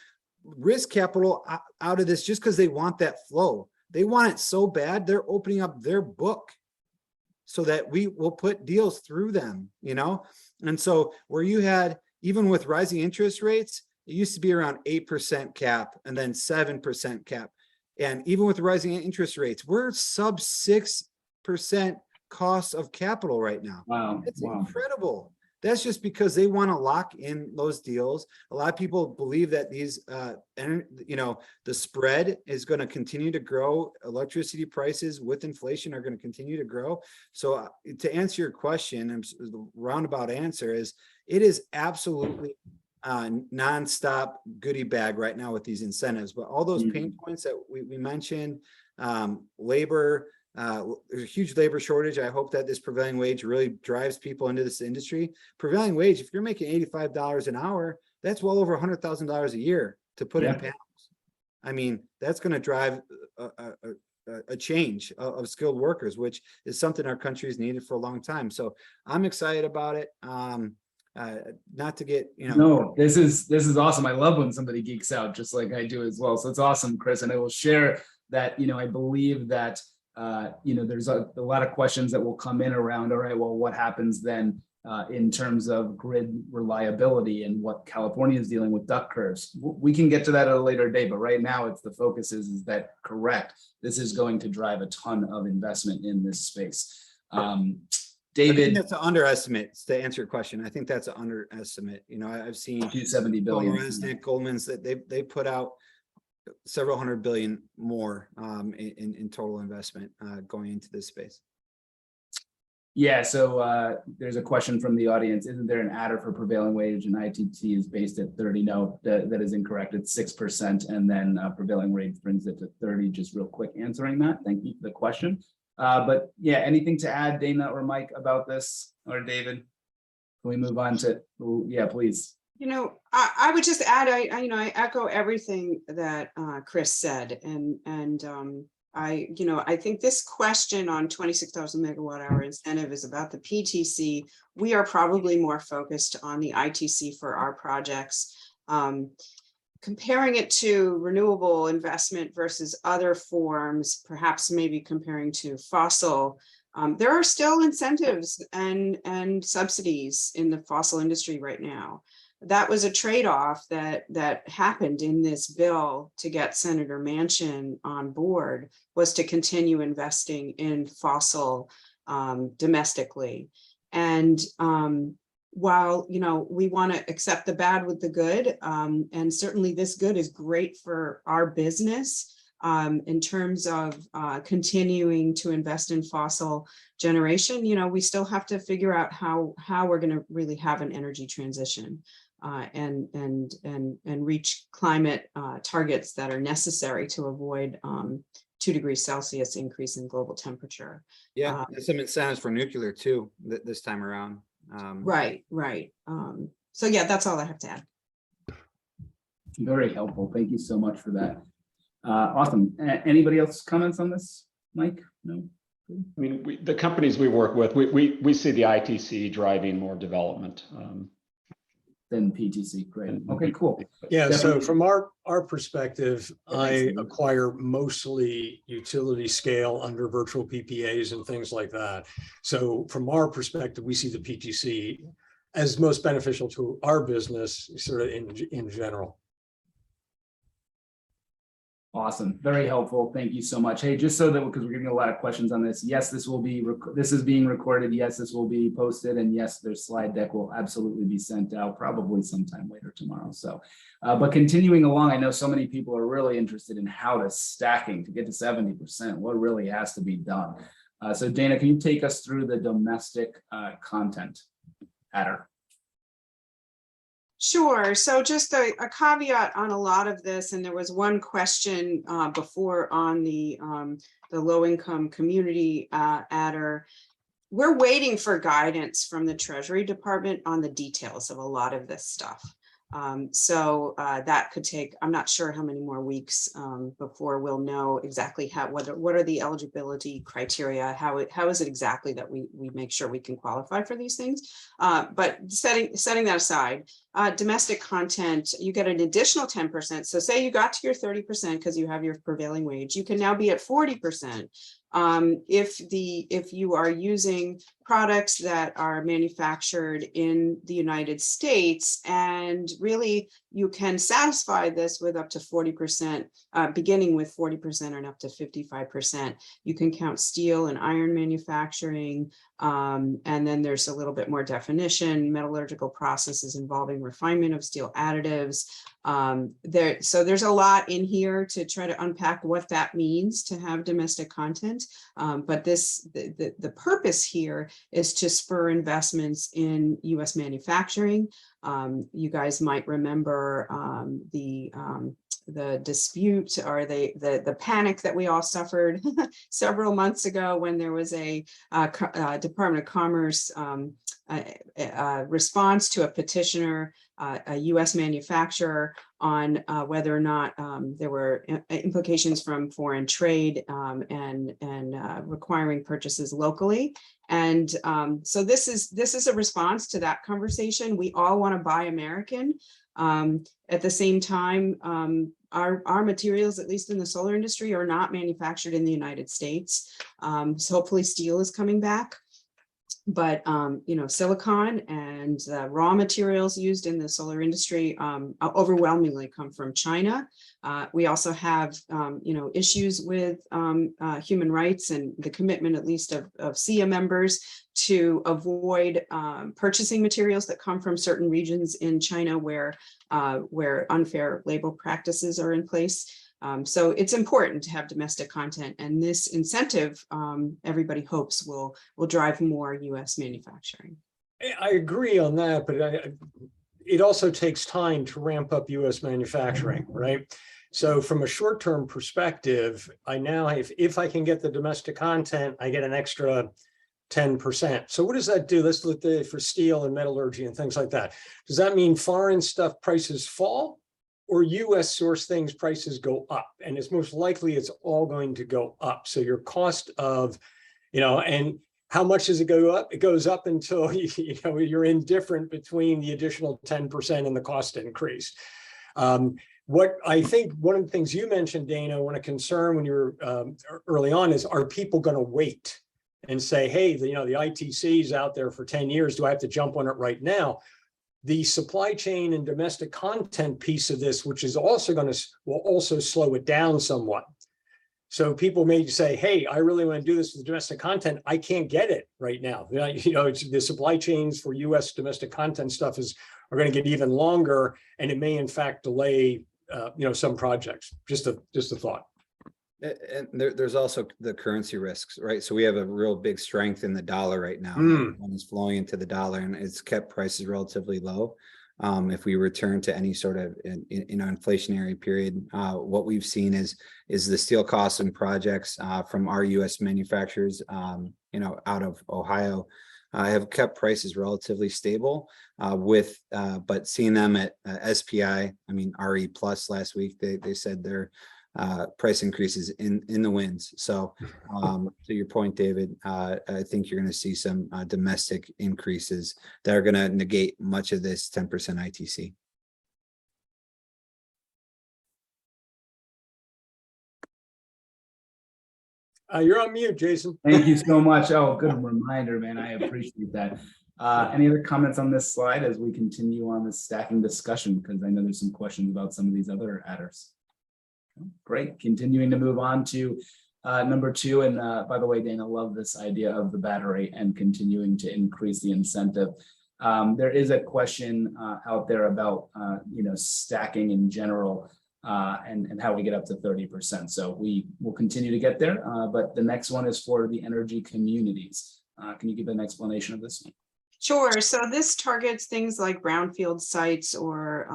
risk capital out of this just because they want that flow. They want it so bad, they're opening up their book so that we will put deals through them, And so where you had, even with rising interest rates, it used to be around 8% cap and then 7% cap. And even with rising interest rates, we're sub 6% cost of capital right now. Wow. It's incredible. That's just because they want to lock in those deals. A lot of people believe that these, the spread is going to continue to grow. Electricity prices with inflation are going to continue to grow. So to answer your question, and the roundabout answer is, it is absolutely nonstop goodie bag right now with these incentives. But all those pain points that we mentioned, labor, there's a huge labor shortage. I hope that this prevailing wage really drives people into this industry. Prevailing wage, if you're making $85 an hour, that's well over $100,000 a year to put in panels. I mean, that's going to drive a change of skilled workers, which is something our country has needed for a long time. So I'm excited about it. Not to get, No, this is awesome. I love when somebody geeks out just like I do as well. So it's awesome, Chris. And I will share that, I believe that there's a lot of questions that will come in around, all right, well, what happens then in terms of grid reliability and what California is dealing with duck curves. We can get to that at a later date, but right now it's the focus is that correct. This is going to drive a ton of investment in this space. David, I think that's an underestimate. To answer your question, I think that's an underestimate. I've seen 270 billion. Goldman's that they put out several hundred billion more in total investment going into this space. Yeah, so there's a question from the audience. Isn't there an adder for prevailing wage, and ITT is based at 30? No, that is incorrect. It's 6%, and then prevailing wage brings it to 30. Just real quick answering that. Thank you for the question. But yeah, anything to add, Dana or Mike, about this, or David? Can we move on to, yeah, please. I would just add, I echo everything that Chris said, and I think this question on 26,000 megawatt hour incentive is about the PTC. We are probably more focused on the ITC for our projects. Comparing it to renewable investment versus other forms, perhaps maybe comparing to fossil, there are still incentives and subsidies in the fossil industry right now. That was a trade-off that happened in this bill to get Senator Manchin on board, was to continue investing in fossil domestically. And while, you know, we want to accept the bad with the good, and certainly this good is great for our business in terms of continuing to invest in fossil generation, you know, we still have to figure out how we're going to really have an energy transition and reach climate targets that are necessary to avoid 2 degrees Celsius increase in global temperature. Yeah, there's some incentives for nuclear too this time around. Right. So yeah, that's all I have to add. Very helpful. Thank you so much for that. Awesome. Anybody else comments on this, Mike? No? I mean, the companies we work with, we see the ITC driving more development. Then PTC, great. Okay, cool. Yeah, so Definitely. from our perspective, I sense. acquire mostly utility scale under virtual PPAs and things like that. So from our perspective, we see the PTC as most beneficial to our business sort of in general. Awesome. Very helpful. Thank you so much. Hey, just so that, because we're getting a lot of questions on this. Yes, this will be, this is being recorded. Yes, this will be posted. And yes, their slide deck will absolutely be sent out probably sometime later tomorrow. So, but continuing along, I know so many people are really interested in how to stacking to get to 70%, what really has to be done. So Dana, can you take us through the domestic content adder? Sure. So just a caveat on a lot of this, and there was one question before on the low-income community adder. We're waiting for guidance from the Treasury Department on the details of a lot of this stuff. So that could take, I'm not sure how many more weeks before we'll know exactly what are the eligibility criteria, how is it exactly that we make sure we can qualify for these things. But setting that aside, domestic content, you get an additional 10%. So say you got to your 30% because you have your prevailing wage, you can now be at 40%. If you are using products that are manufactured in the United States, and really you can satisfy this with up to 40%, beginning with 40% and up to 55%. You can count steel and iron manufacturing, and then there's a little bit more definition, metallurgical processes involving refinement of steel additives. So there's a lot in here to try to unpack what that means to have domestic content. But the purpose here is to spur investments in U.S. manufacturing. You guys might remember the dispute or the panic that we all suffered several months ago when there was a Department of Commerce response to a petitioner, a U.S. manufacturer, on whether or not there were implications from foreign trade and requiring purchases locally. And so this is a response to that conversation. We all want to buy American. At the same time, our materials, at least in the solar industry, are not manufactured in the United States. So hopefully steel is coming back. But you know, silicon and raw materials used in the solar industry overwhelmingly come from China. We also have you know, issues with human rights and the commitment, at least of SIA members, to avoid purchasing materials that come from certain regions in China where unfair labor practices are in place. So it's important to have domestic content, and this incentive, everybody hopes will drive more U.S. manufacturing. I agree on that, but it also takes time to ramp up U.S. manufacturing, right? So from a short-term perspective, I now, if I can get the domestic content, I get an extra 10%. So what does that do? Let's look at for steel and metallurgy and things like that. Does that mean foreign stuff prices fall? Or US source things prices go up? And it's most likely it's all going to go up. So your cost of, you know, and how much does it go up? It goes up until you know, you're indifferent between the additional 10% and the cost increase. What I think one of the things you mentioned, Dana, when a concern when you're early on is, are people going to wait and say, hey, you know, the ITC is out there for 10 years. Do I have to jump on it right now? The supply chain and domestic content piece of this, which is also will also slow it down somewhat. So people may say, hey, I really want to do this with domestic content. I can't get it right now. It's, the supply chains for US domestic content stuff are going to get even longer, and it may in fact delay some projects. Just a thought. And there's also the currency risks, right? So we have a real big strength in the dollar right now. Money is flowing into the dollar, and it's kept prices relatively low. If we return to any sort of inflationary period, what we've seen is the steel costs and projects from our U.S. manufacturers, out of Ohio, have kept prices relatively stable. But seeing them at SPI, I mean RE Plus last week, they said their price increases in the winds. So to your point, David, I think you're going to see some domestic increases that are going to negate much of this 10% ITC. You're on mute, Jason. Thank you so much. Oh, good reminder, man. I appreciate that. Any other comments on this slide as we continue on this stacking discussion? Because I know there's some questions about some of these other adders. Great. Continuing to move on to number 2. And by the way, Dana, love this idea of the battery and continuing to increase the incentive. There is a question out there about stacking in general and how we get up to 30%. So we will continue to get there. But the next one is for the energy communities. Can you give an explanation of this one? Sure. So this targets things like brownfield sites or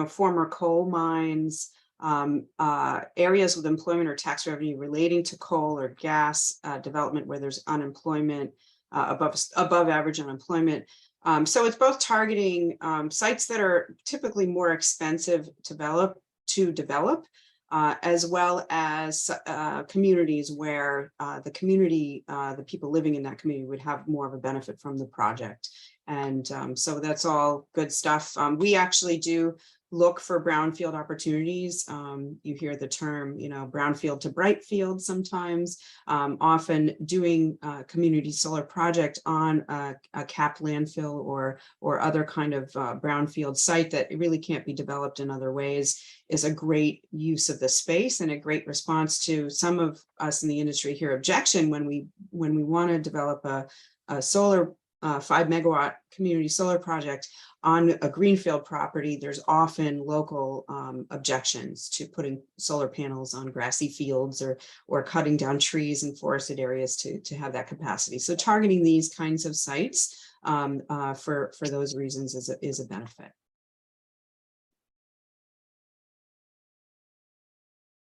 former coal mines. Areas with employment or tax revenue relating to coal or gas development where there's unemployment, above average unemployment. So it's both targeting sites that are typically more expensive to develop, as well as communities where the people living in that community would have more of a benefit from the project. And so that's all good stuff. We actually do look for brownfield opportunities. You hear the term, brownfield to bright field sometimes, often doing a community solar project on a capped landfill or other kind of brownfield site that really can't be developed in other ways is a great use of the space and a great response to some of us in the industry here objection when we want to develop a solar 5 megawatt community solar project on a greenfield property. There's often local objections to putting solar panels on grassy fields or cutting down trees in forested areas to have that capacity. So targeting these kinds of sites for those reasons is a benefit.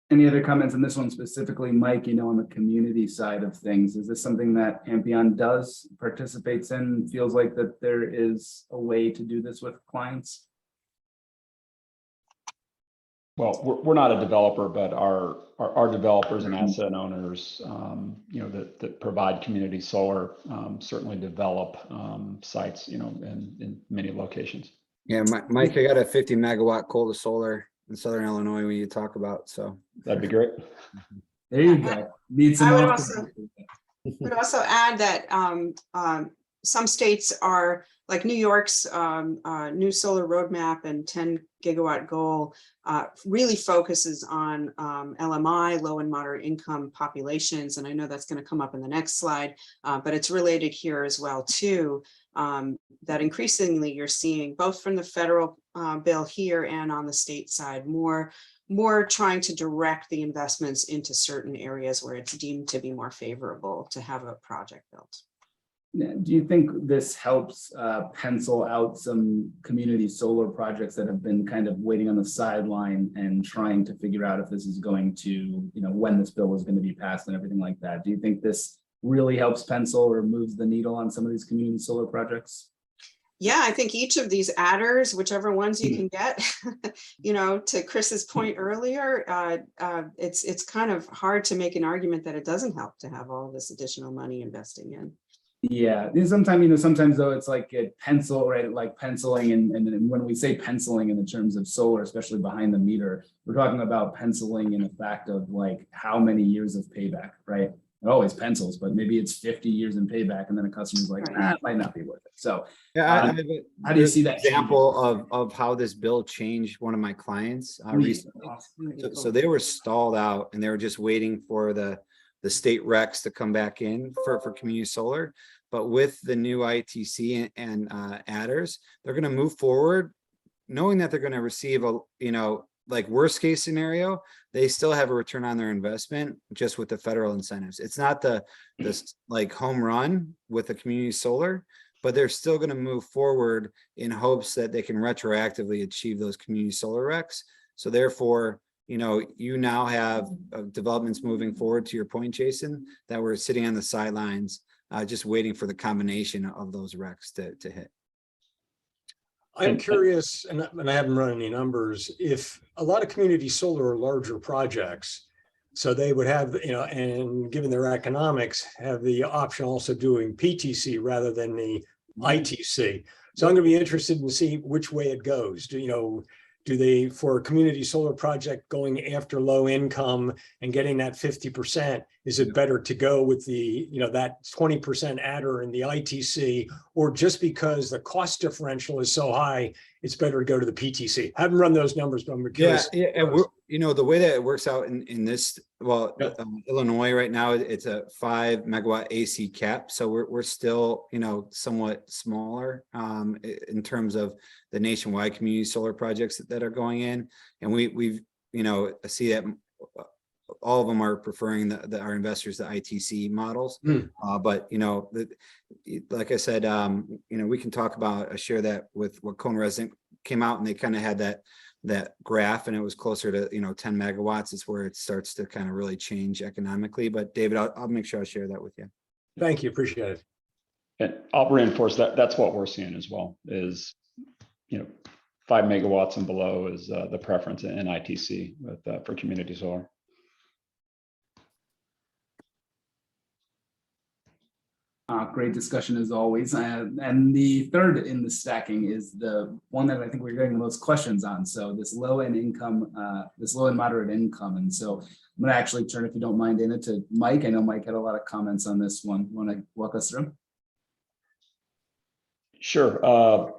Any other comments on this one specifically, Mike, on the community side of things? Is this something that Ampion does, participates in, feels like that there is a way to do this with clients? Well, we're not a developer, but our developers and asset owners, that provide community solar, certainly develop sites, in many locations. Yeah, Mike, I got a 50 megawatt coal to solar in Southern Illinois when you talk about, so. That'd be great. There you go. Need some I would also add that some states are like New York's new solar roadmap and 10 gigawatt goal really focuses on LMI, low and moderate income populations. And I know that's going to come up in the next slide, but it's related here as well too, that increasingly you're seeing both from the federal bill here and on the state side, more trying to direct the investments into certain areas where it's deemed to be more favorable to have a project built. Do you think this helps pencil out some community solar projects that have been kind of waiting on the sideline and trying to figure out if this is going to, when this bill is going to be passed and everything like that? Do you think this really helps pencil or moves the needle on some of these community solar projects? Yeah, I think each of these adders, whichever ones you can get, to Chris's point earlier, it's kind of hard to make an argument that it doesn't help to have all this additional money investing in. Yeah, sometimes though it's like a pencil, right? Like penciling, and when we say penciling in the terms of solar, especially behind the meter, we're talking about penciling in the fact of like how many years of payback, right? it always pencils, but maybe it's 50 years in payback, and then a customer's like, Right. it might not be worth it. So Yeah, I Um, have how do you see that example of how this bill changed one of my clients recently? So they were stalled out and they were just waiting for the state recs to come back in for community solar. But with the new ITC and adders, they're going to move forward, knowing that they're going to receive a, like worst case scenario, they still have a return on their investment just with the federal incentives. It's not this like home run with the community solar, but they're still going to move forward in hopes that they can retroactively achieve those community solar recs. So therefore, you now have developments moving forward, to your point, Jason, that we're sitting on the sidelines, just waiting for the combination of those recs to hit. I'm curious, and I haven't run any numbers, if a lot of community solar are larger projects, so they would have, and given their economics, have the option also doing PTC rather than the ITC. So I'm going to be interested in seeing which way it goes. Do they, for a community solar project going after low income and getting that 50%, is it better to go with the, that 20% adder in the ITC, or just because the cost differential is so high, it's better to go to the PTC? I haven't run those numbers, but I'm curious. Yeah, the way that it works out in this, Illinois right now, it's a 5 megawatt AC cap. So we're still, somewhat smaller in terms of the nationwide community solar projects that are going in. And we've, see that all of them are preferring our investors, the ITC models. But, like I said, we can talk about, share that with what Cone Resident came out, and they kind of had that graph, and it was closer to 10 megawatts is where it starts to kind of really change economically. But David, I'll make sure I share that with you. Thank you, appreciate it. And I'll reinforce that. That's what we're seeing as well, is 5 megawatts and below is the preference in ITC for community solar. Great discussion as always. And the third in the stacking is the one that I think we're getting the most questions on. So this low and moderate income. And so I'm going to actually turn, if you don't mind, Dana, to Mike. I know Mike had a lot of comments on this one. Want to walk us through? Sure.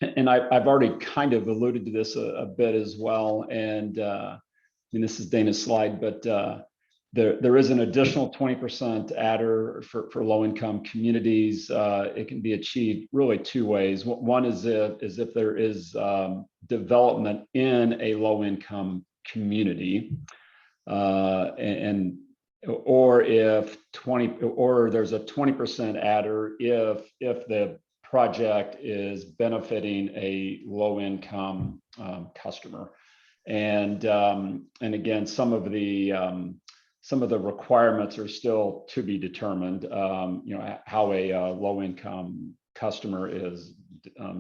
And I've already kind of alluded to this a bit as well. And this is Dana's slide, but there is an additional 20% adder for low-income communities. It can be achieved really two ways. One is if there is development in a low-income community, or there's a 20% adder if the project is benefiting a low-income customer. And again, some of the requirements are still to be determined. How a low-income customer is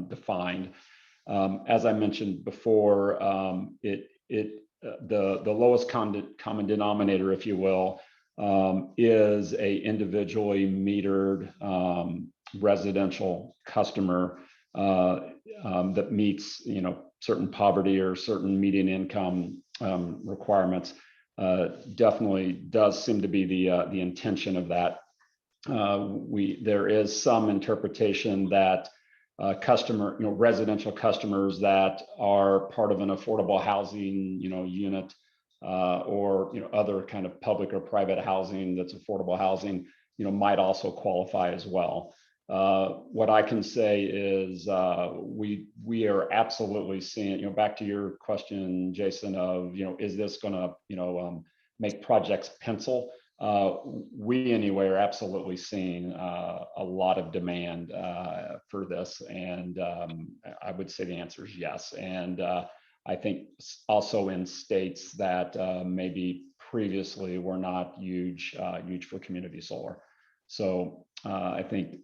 defined. As I mentioned before, the lowest common denominator, if you will, is a individually metered residential customer that meets certain poverty or certain median income requirements. Definitely does seem to be the intention of that. There is some interpretation that residential customers that are part of an affordable housing unit or other kind of public or private housing that's affordable housing might also qualify as well. What I can say is we are absolutely seeing, back to your question, Jason, of is this going to make projects pencil? We anyway are absolutely seeing a lot of demand for this, and I would say the answer is yes. And I think also in states that maybe previously were not huge for community solar. So I think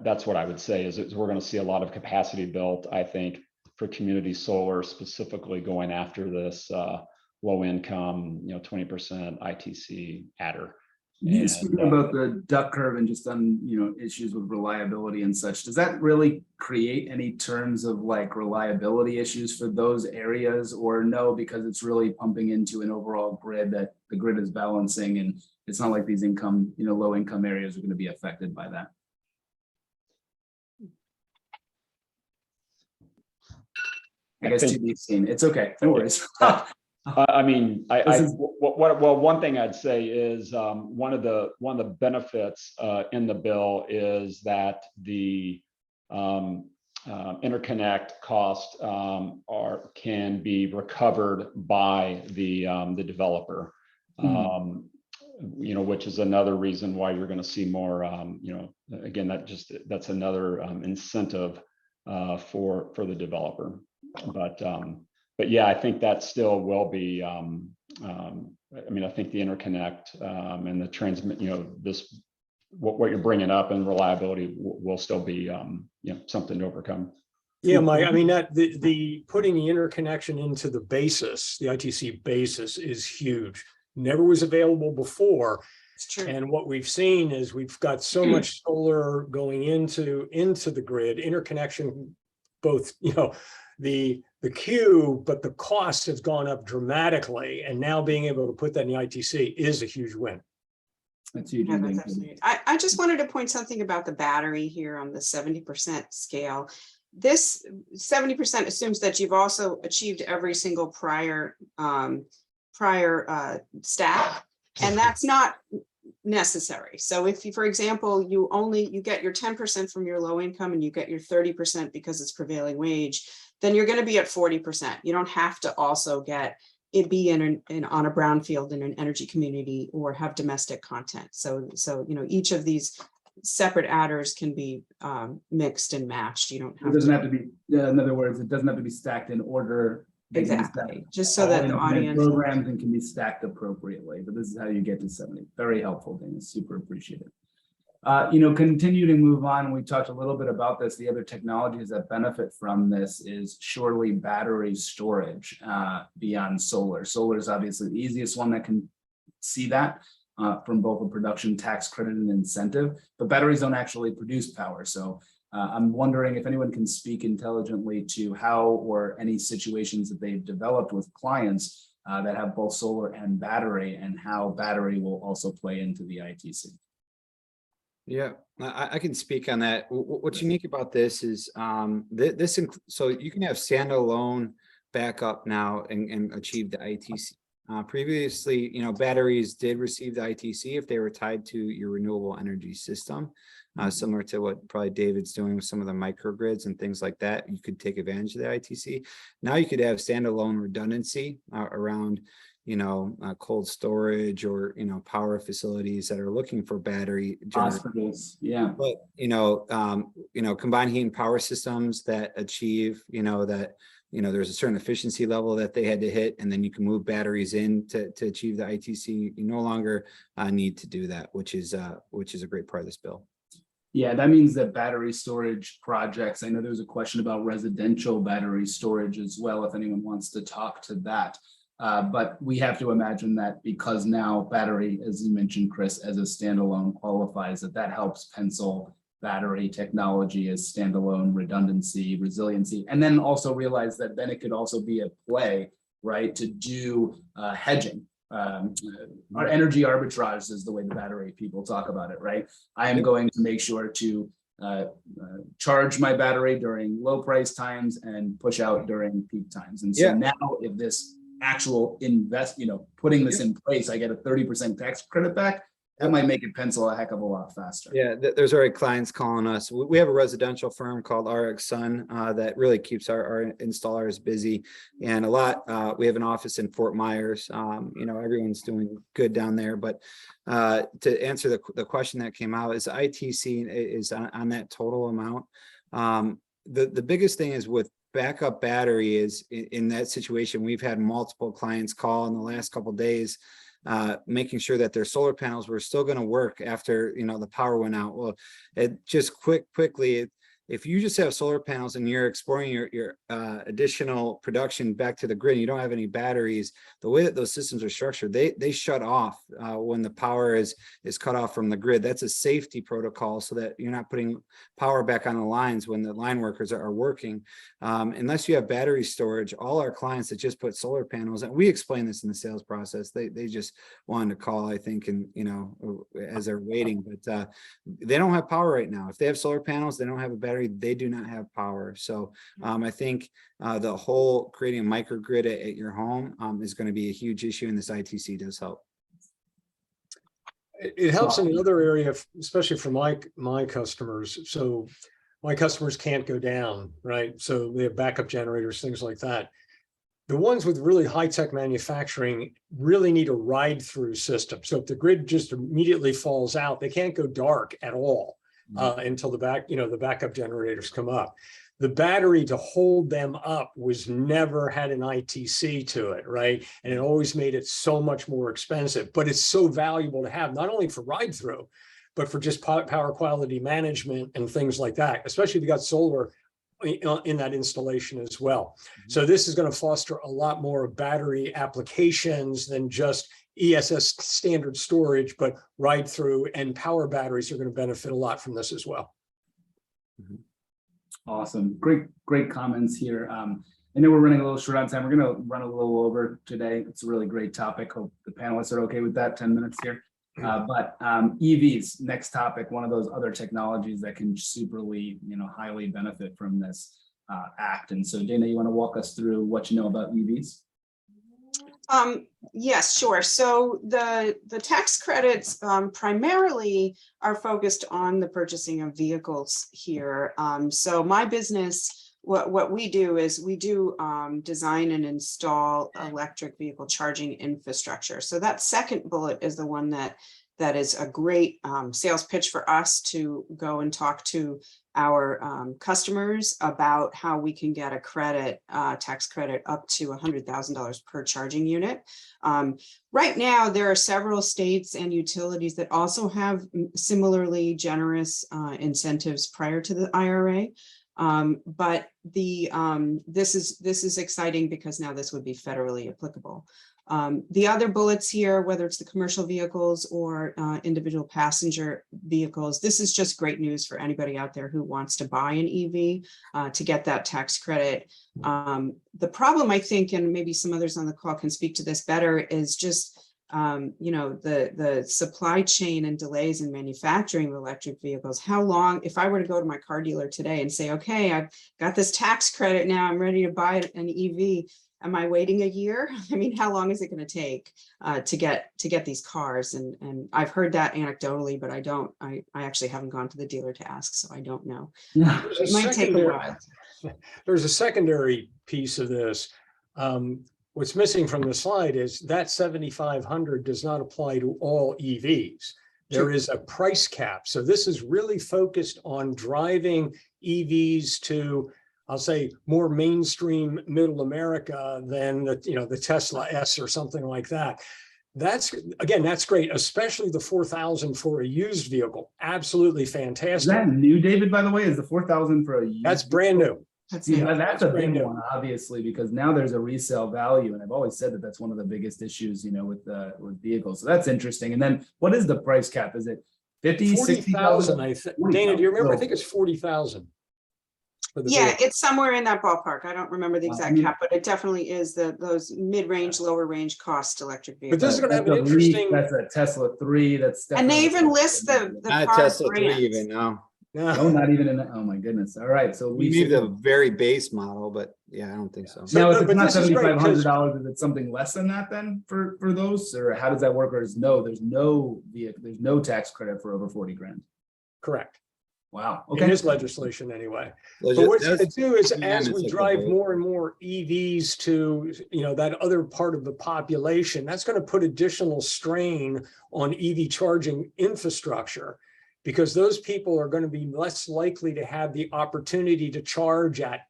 that's what I would say is we're going to see a lot of capacity built, I think, for community solar, specifically going after this low income, 20% ITC adder. You And speaking about the duck curve and just on, issues with reliability and such, does that really create any terms of like reliability issues for those areas, or no, because it's really pumping into an overall grid that the grid is balancing, and it's not like these low income areas are going to be affected by that? I guess to be seen. It's okay. No worries. I mean, This is- well, one thing I'd say is one of the benefits in the bill is that the interconnect cost can be recovered by the developer, which is another reason why you're going to see more. Again, that's another incentive for the developer. But yeah, I think that still will be, I think the interconnect and the transmit, what you're bringing up and reliability will still be, something to overcome. Yeah, that the putting the interconnection into the basis, the ITC basis is huge. Never was available before. It's true. And what we've seen is we've got so much solar going into the grid, interconnection, both, the queue, but the cost has gone up dramatically. And now being able to put that in the ITC is a huge win. That's huge. Yeah, that's absolutely. I just wanted to point something about the battery here on the 70% scale. This 70% assumes that you've also achieved every single prior stack, and that's not necessary. So if you, for example, you get your 10% from your low income and you get your 30% because it's prevailing wage, then you're going to be at 40%. You don't have to also be on a brownfield in an energy community or have domestic content. So each of these separate adders can be mixed and matched. You don't have. It doesn't have to be. In other words, it doesn't have to be stacked in order. Exactly. Just so that the audience programs and can be stacked appropriately. But this is how you get to 70. Very helpful, Dana. Super appreciated. Continue to move on. We talked a little bit about this. The other technologies that benefit from this is surely battery storage beyond solar. Solar is obviously the easiest one that can see that from both a production tax credit and incentive, but batteries don't actually produce power. So I'm wondering if anyone can speak intelligently to how, or any situations that they've developed with clients that have both solar and battery, and how battery will also play into the ITC. Yeah, I can speak on that. What's unique about this is so you can have standalone backup now and achieve the ITC. Previously, batteries did receive the ITC if they were tied to your renewable energy system, similar to what probably David's doing with some of the microgrids and things like that. You could take advantage of the ITC. Now you could have standalone redundancy around cold storage or power facilities that are looking for battery hospitals. Yeah, but combined heat and power systems that achieve there's a certain efficiency level that they had to hit, and then you can move batteries in to achieve the ITC. You no longer need to do that, which is a great part of this bill. Yeah, that means that battery storage projects, I know there was a question about residential battery storage as well, if anyone wants to talk to that. But we have to imagine that because now battery, as you mentioned, Chris, as a standalone qualifies, that helps pencil battery technology as standalone redundancy, resiliency, and then also realize that then it could also be a play, right, to do hedging. Our energy arbitrage is the way the battery people talk about it, right? I am going to make sure to charge my battery during low price times and push out during peak times. And so now if this actual putting this in place, I get a 30% tax credit back. That might make it pencil a heck of a lot faster. Yeah, there's already clients calling us. We have a residential firm called RX Sun that really keeps our installers busy, and we have an office in Fort Myers. Everyone's doing good down there. But to answer the question that came out, is ITC is on that total amount. The biggest thing is with backup battery is in that situation. We've had multiple clients call in the last couple of days, making sure that their solar panels were still going to work after the power went out. Well, it just quickly if you just have solar panels and you're exporting your additional production back to the grid, and you don't have any batteries, the way that those systems are structured, they shut off when the power is cut off from the grid. That's a safety protocol so that you're not putting power back on the lines when the line workers are working. Unless you have battery storage, all our clients that just put solar panels, and we explain this in the sales process, they just wanted to call, I think, and as they're waiting, but they don't have power right now. If they have solar panels, they don't have a battery, they do not have power. So I think the whole creating a microgrid at your home is going to be a huge issue, and this ITC does help. It helps in another area, especially for my customers. So my customers can't go down, right? So they have backup generators, things like that. The ones with really high-tech manufacturing really need a ride-through system. So if the grid just immediately falls out, they can't go dark at all until the backup generators come up. The battery to hold them up never had an ITC to it, right? And it always made it so much more expensive, but it's so valuable to have, not only for ride-through, but for just power quality management and things like that, especially if you got solar in that installation as well. So this is going to foster a lot more battery applications than just ESS standard storage, but ride through, and power batteries are going to benefit a lot from this as well. Awesome. Great comments here. I know we're running a little short on time. We're going to run a little over today. It's a really great topic. Hope the panelists are okay with that. 10 minutes here. But EVs, next topic, one of those other technologies that can superly, highly benefit from this act. And so Dana, you want to walk us through what you know about EVs? Yes, sure. So the tax credits primarily are focused on the purchasing of vehicles here. So my business, what we do is we do design and install electric vehicle charging infrastructure. So that second bullet is the one that is a great sales pitch for us to go and talk to our customers about how we can get a credit, tax credit up to $100,000 per charging unit. Right now, there are several states and utilities that also have similarly generous incentives prior to the IRA. But this is exciting because now this would be federally applicable. The other bullets here, whether it's the commercial vehicles or individual passenger vehicles, this is just great news for anybody out there who wants to buy an EV to get that tax credit. The problem, I think, and maybe some others on the call can speak to this better, is just the supply chain and delays in manufacturing electric vehicles. How long, if I were to go to my car dealer today and say, okay, I've got this tax credit now, I'm ready to buy an EV. Am I waiting a year? I mean, how long is it going to take to get these cars? And I've heard that anecdotally, but I actually haven't gone to the dealer to ask, so I don't know. It might take a while. There's a secondary piece of this. What's missing from the slide is that 7,500 does not apply to all EVs. There is a price cap. So this is really focused on driving EVs to, I'll say, more mainstream middle America than the Tesla S or something like that. That's great, especially the 4,000 for a used vehicle. Absolutely fantastic. Is that new, David, by the way? Is the 4,000 for a used That's brand new. That's a big one, obviously, because now there's a resale value. And I've always said that that's one of the biggest issues, with vehicles. So that's interesting. And then what is the price cap? Is it 50, 40,000? I think. Dana, do you remember? I think it's 40,000. Yeah, it's somewhere in that ballpark. I don't remember the exact cap, but it definitely is those mid-range, lower range cost electric vehicles. But this is going to have an interesting. That's a Tesla 3. That's and they even list the not car Tesla brands. 3 even now. No, not even in that. Oh my goodness. All right. So we need the very base model, but yeah, I don't think so. Now, if it's not $7,500, is it something less than that then for those, or how does that work? Or there's no tax credit for over 40 grand. Correct. Wow. Okay. In this legislation anyway. But what's going to do is, as we drive more and more EVs to, that other part of the population, that's going to put additional strain on EV charging infrastructure, because those people are going to be less likely to have the opportunity to charge at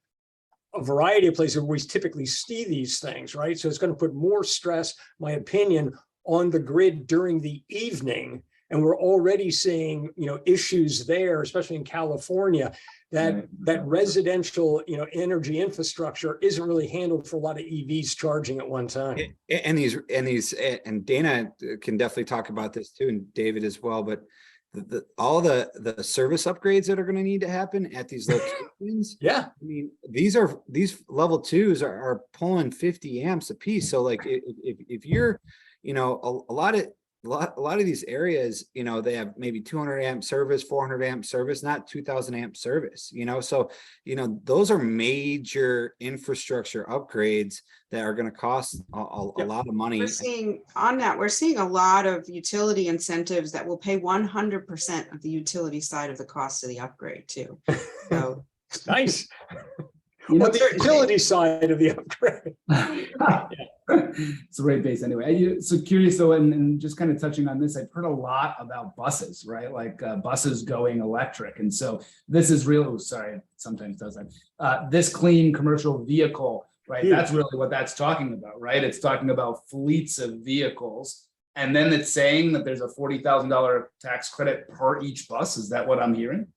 a variety of places where we typically see these things, right? So it's going to put more stress, my opinion, on the grid during the evening. And we're already seeing, issues there, especially in California. that residential, energy infrastructure isn't really handled for a lot of EVs charging at one time. And Dana can definitely talk about this too, and David as well, but all the service upgrades that are going to need to happen at these locations. Yeah. I mean, these level 2s are pulling 50 amps a piece. So like if you're, a lot of these areas, they have maybe 200 amp service, 400 amp service, not 2000 amp service, so, those are major infrastructure upgrades that are going to cost a lot of money. We're seeing a lot of utility incentives that will pay 100% of the utility side of the cost of the upgrade too. So nice. But the utility side of the upgrade. It's a rate base anyway. So curious though, and just kind of touching on this, I've heard a lot about buses, right? Like buses going electric. And so this is real, sorry, it sometimes does that. This clean commercial vehicle, right? Huge. That's really what that's talking about, right? It's talking about fleets of vehicles. And then it's saying that there's a $40,000 tax credit per each bus. Is that what I'm hearing?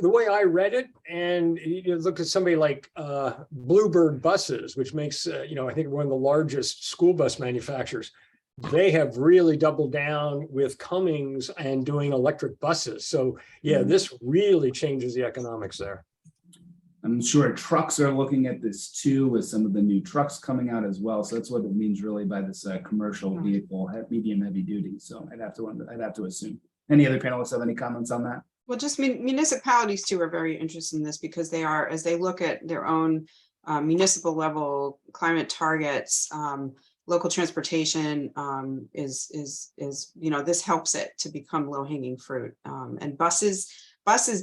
The way I read it, and you look at somebody like Bluebird Buses, which makes, I think one of the largest school bus manufacturers, they have really doubled down with Cummins and doing electric buses. So yeah, this really changes the economics there. I'm sure trucks are looking at this too, with some of the new trucks coming out as well. So that's what it means really by this commercial vehicle, medium heavy duty. So I'd have to assume. Any other panelists have any comments on that? well, just municipalities too are very interested in this because they are, as they look at their own municipal level climate targets, local transportation is this helps it to become low hanging fruit. And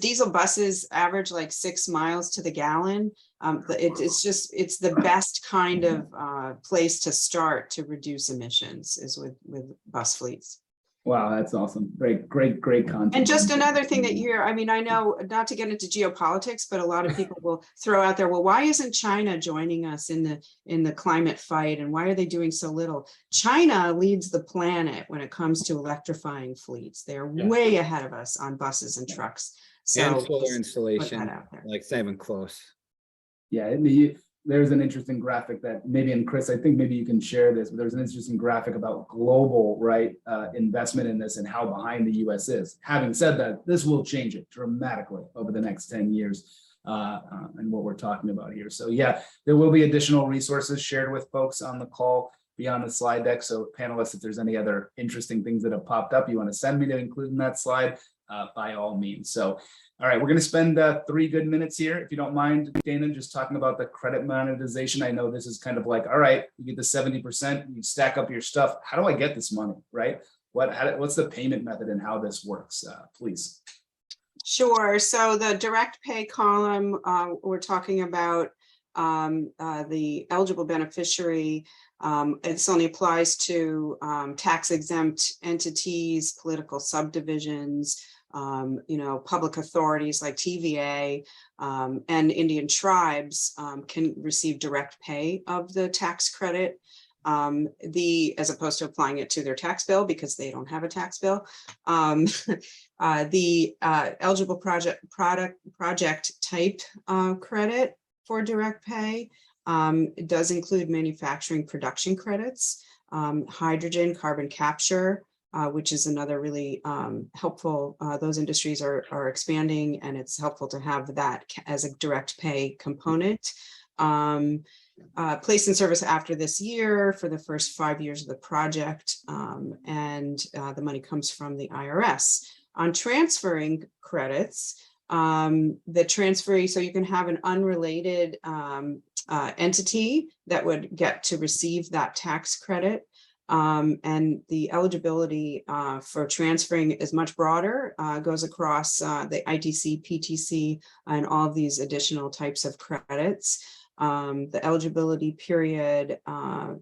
diesel buses average like 6 miles to the gallon. It's the best kind of place to start to reduce emissions is with bus fleets. Wow, that's awesome. Great content. And just another thing that I know, not to get into geopolitics, but a lot of people will throw out there, well, why isn't China joining us in the climate fight? And why are they doing so little? China leads the planet when it comes to electrifying fleets. They're way ahead of us on buses and trucks. So and solar installation, like it's not even close. Yeah, there's an interesting graphic that maybe, and Chris, I think maybe you can share this, but there's an interesting graphic about global, investment in this and how behind the US is. Having said that, this will change it dramatically over the next 10 years and what we're talking about here. So yeah, there will be additional resources shared with folks on the call beyond the slide deck. So panelists, if there's any other interesting things that have popped up you want to send me to include in that slide, by all means. So all right, we're going to spend 3 good minutes here, if you don't mind, Dana, just talking about the credit monetization. I know this is kind of like, all right, you get the 70%, you stack up your stuff. How do I get this money, right? What's the payment method and how this works, please? Sure. So the direct pay column, we're talking about the eligible beneficiary. It only applies to tax exempt entities, political subdivisions, public authorities like TVA and Indian tribes can receive direct pay of the tax credit, as opposed to applying it to their tax bill because they don't have a tax bill. The eligible project type credit for direct pay it does include manufacturing production credits, hydrogen, carbon capture, which is another really helpful. Those industries are expanding, and it's helpful to have that as a direct pay component. Placed in service after this year for the first 5 years of the project, and the money comes from the IRS. On transferring credits, the transferee, so you can have an unrelated entity that would get to receive that tax credit. And the eligibility for transferring is much broader, goes across the ITC, PTC, and all of these additional types of credits. The eligibility period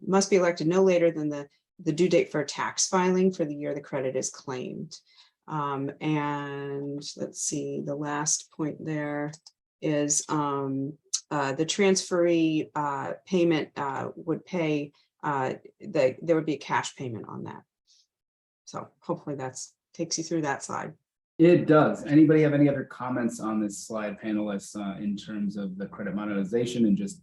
must be elected no later than the due date for tax filing for the year the credit is claimed. And let's see, the last point there is the transferee payment would pay there would be a cash payment on that. So hopefully takes you through that slide. It does. Anybody have any other comments on this slide, panelists, in terms of the credit monetization and just,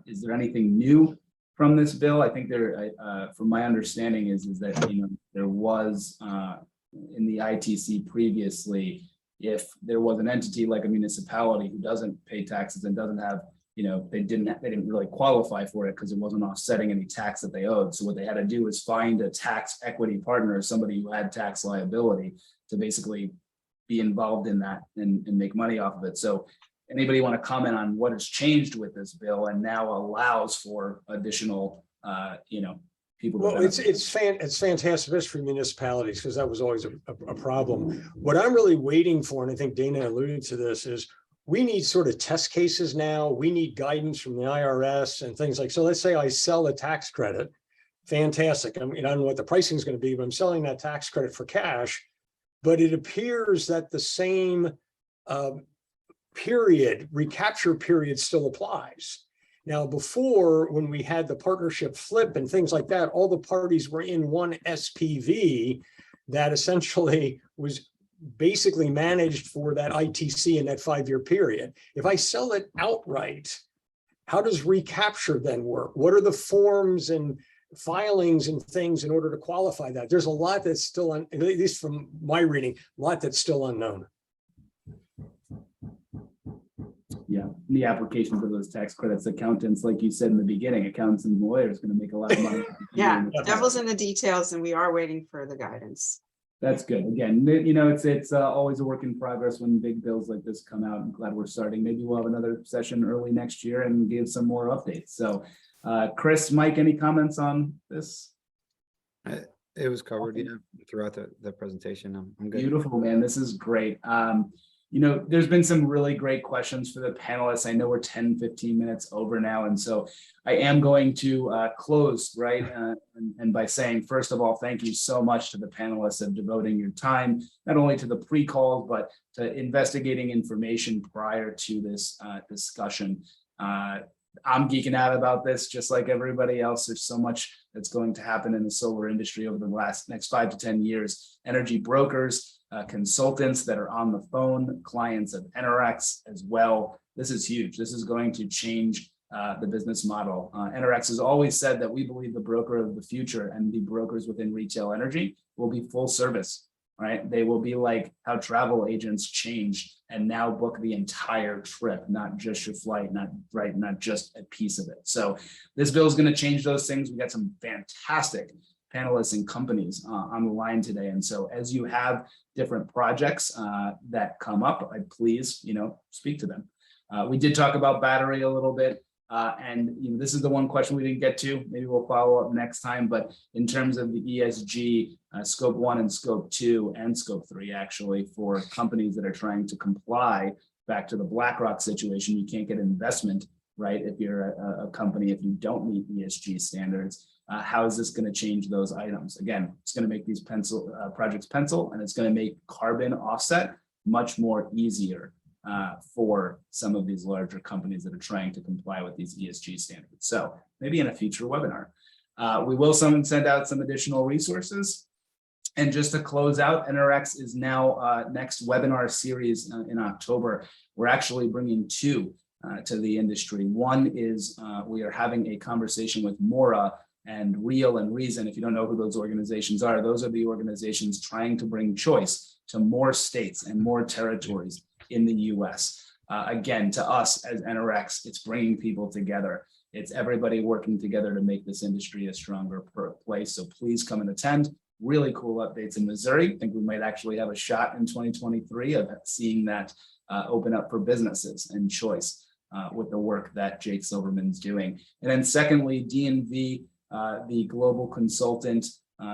is there anything new from this bill? I think there, from my understanding is that, you know, there was, in the ITC previously, if there was an entity like a municipality who doesn't pay taxes and doesn't have, you know, they didn't really qualify for it because it wasn't offsetting any tax that they owed. So what they had to do is find a tax equity partner, somebody who had tax liability, to basically be involved in that and make money off of it. So anybody want to comment on what has changed with this bill and now allows for additional, you know, people? Well, it's fantastic for municipalities, because that was always a problem. What I'm really waiting for, and I think Dana alluded to this, is we need sort of test cases now. We need guidance from the IRS and things like, so let's say I sell a tax credit. Fantastic. I mean, I don't know what the pricing is going to be, but I'm selling that tax credit for cash. But it appears that the same recapture period still applies. Now, before, when we had the partnership flip and things like that, all the parties were in one SPV that essentially was basically managed for that ITC in that 5-year period. If I sell it outright, how does recapture then work? What are the forms and filings and things in order to qualify that? There's a lot that's still, at least from my reading, a lot that's still unknown. Yeah, the application for those tax credits, accountants, like you said in the beginning, accountants and lawyers going to make a lot of money. Yeah, devil's in the details, and we are waiting for the guidance. That's good. Again, you know, it's always a work in progress when big bills like this come out. I'm glad we're starting. Maybe we'll have another session early next year and give some more updates. So Chris, Mike, any comments on this? It was covered, throughout the presentation. I'm good. Beautiful, man. This is great. You know, there's been some really great questions for the panelists. I know we're 10-15 minutes over now. And so I am going to close, right? And by saying, first of all, thank you so much to the panelists of devoting your time, not only to the pre-calls, but to investigating information prior to this discussion. I'm geeking out about this, just like everybody else. There's so much that's going to happen in the solar industry over the next 5 to 10 years. Energy brokers, consultants that are on the phone, clients of Enerex as well. This is huge. This is going to change the business model. Enerex has always said that we believe the broker of the future and the brokers within retail energy will be full service, right? They will be like how travel agents changed and now book the entire trip, not just your flight, not just a piece of it. So this bill is going to change those things. We got some fantastic panelists and companies on the line today. And so as you have different projects that come up, I'd please, speak to them. We did talk about battery a little bit. And this is the one question we didn't get to. Maybe we'll follow up next time. But in terms of the ESG, scope 1 and scope 2 and scope 3, actually, for companies that are trying to comply, back to the BlackRock situation, you can't get investment, right? If you're a company, if you don't meet ESG standards, how is this going to change those items? Again, it's going to make these projects pencil, and it's going to make carbon offset much more easier for some of these larger companies that are trying to comply with these ESG standards. So maybe in a future webinar, we will send out some additional resources. And just to close out, Enerex is now next webinar series in October. We're actually bringing 2 to the industry. One is we are having a conversation with Mora and Real and Reason. If you don't know who those organizations are, those are the organizations trying to bring choice to more states and more territories in the US. Again, to us as Enerex, it's bringing people together. It's everybody working together to make this industry a stronger place. So please come and attend. Really cool updates in Missouri. I think we might actually have a shot in 2023 of seeing that open up for businesses and choice with the work that Jake Silverman's doing. And then secondly, DNV, the global consultant,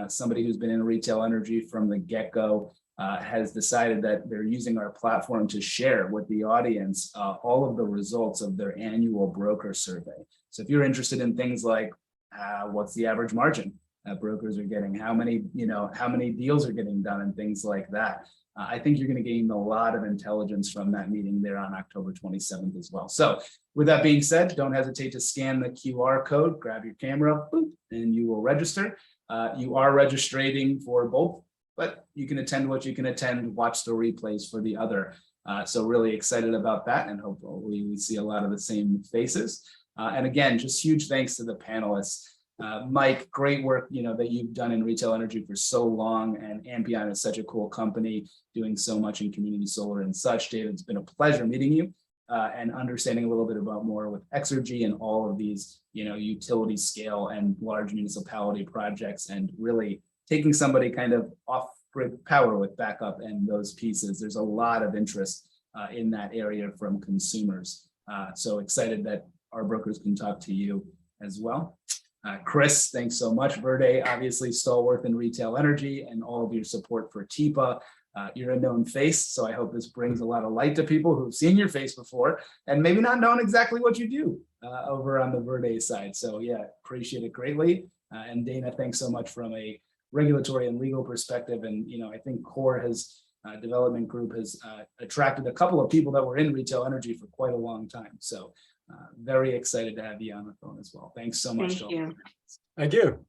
somebody who's been in retail energy from the get-go, has decided that they're using our platform to share with the audience all of the results of their annual broker survey. So if you're interested in things like what's the average margin that brokers are getting, how many deals are getting done and things like that, I think you're going to gain a lot of intelligence from that meeting there on October 27th as well. So with that being said, don't hesitate to scan the QR code, grab your camera, boop, and you will register. You are registering for both but you can attend what you can attend, watch the replays for the other. So really excited about that, and hopefully we see a lot of the same faces. And again, just huge thanks to the panelists. Mike, great work, that you've done in retail energy for so long, and Ampion is such a cool company doing so much in community solar and such. David, it's been a pleasure meeting you and understanding a little bit about more with Exergy and all of these, utility scale and large municipality projects, and really taking somebody kind of off grid power with backup and those pieces. There's a lot of interest in that area from consumers. So excited that our brokers can talk to you as well. Chris, thanks so much. Verde, obviously stalwart in retail energy, and all of your support for TIPA. You're a known face, so I hope this brings a lot of light to people who've seen your face before and maybe not known exactly what you do over on the Verde side. So yeah, appreciate it greatly. And Dana, thanks so much from a regulatory and legal perspective. And I think Core development group has attracted a couple of people that were in retail energy for quite a long time. So very excited to have you on the phone as well. Thanks so much. Thank you. Thank you.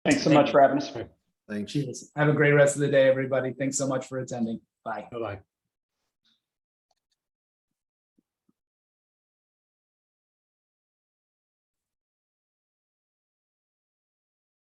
Thanks so much for having us. Thanks. Cheers. Have a great rest of the day, everybody. Thanks so much for attending. Bye. Bye-bye.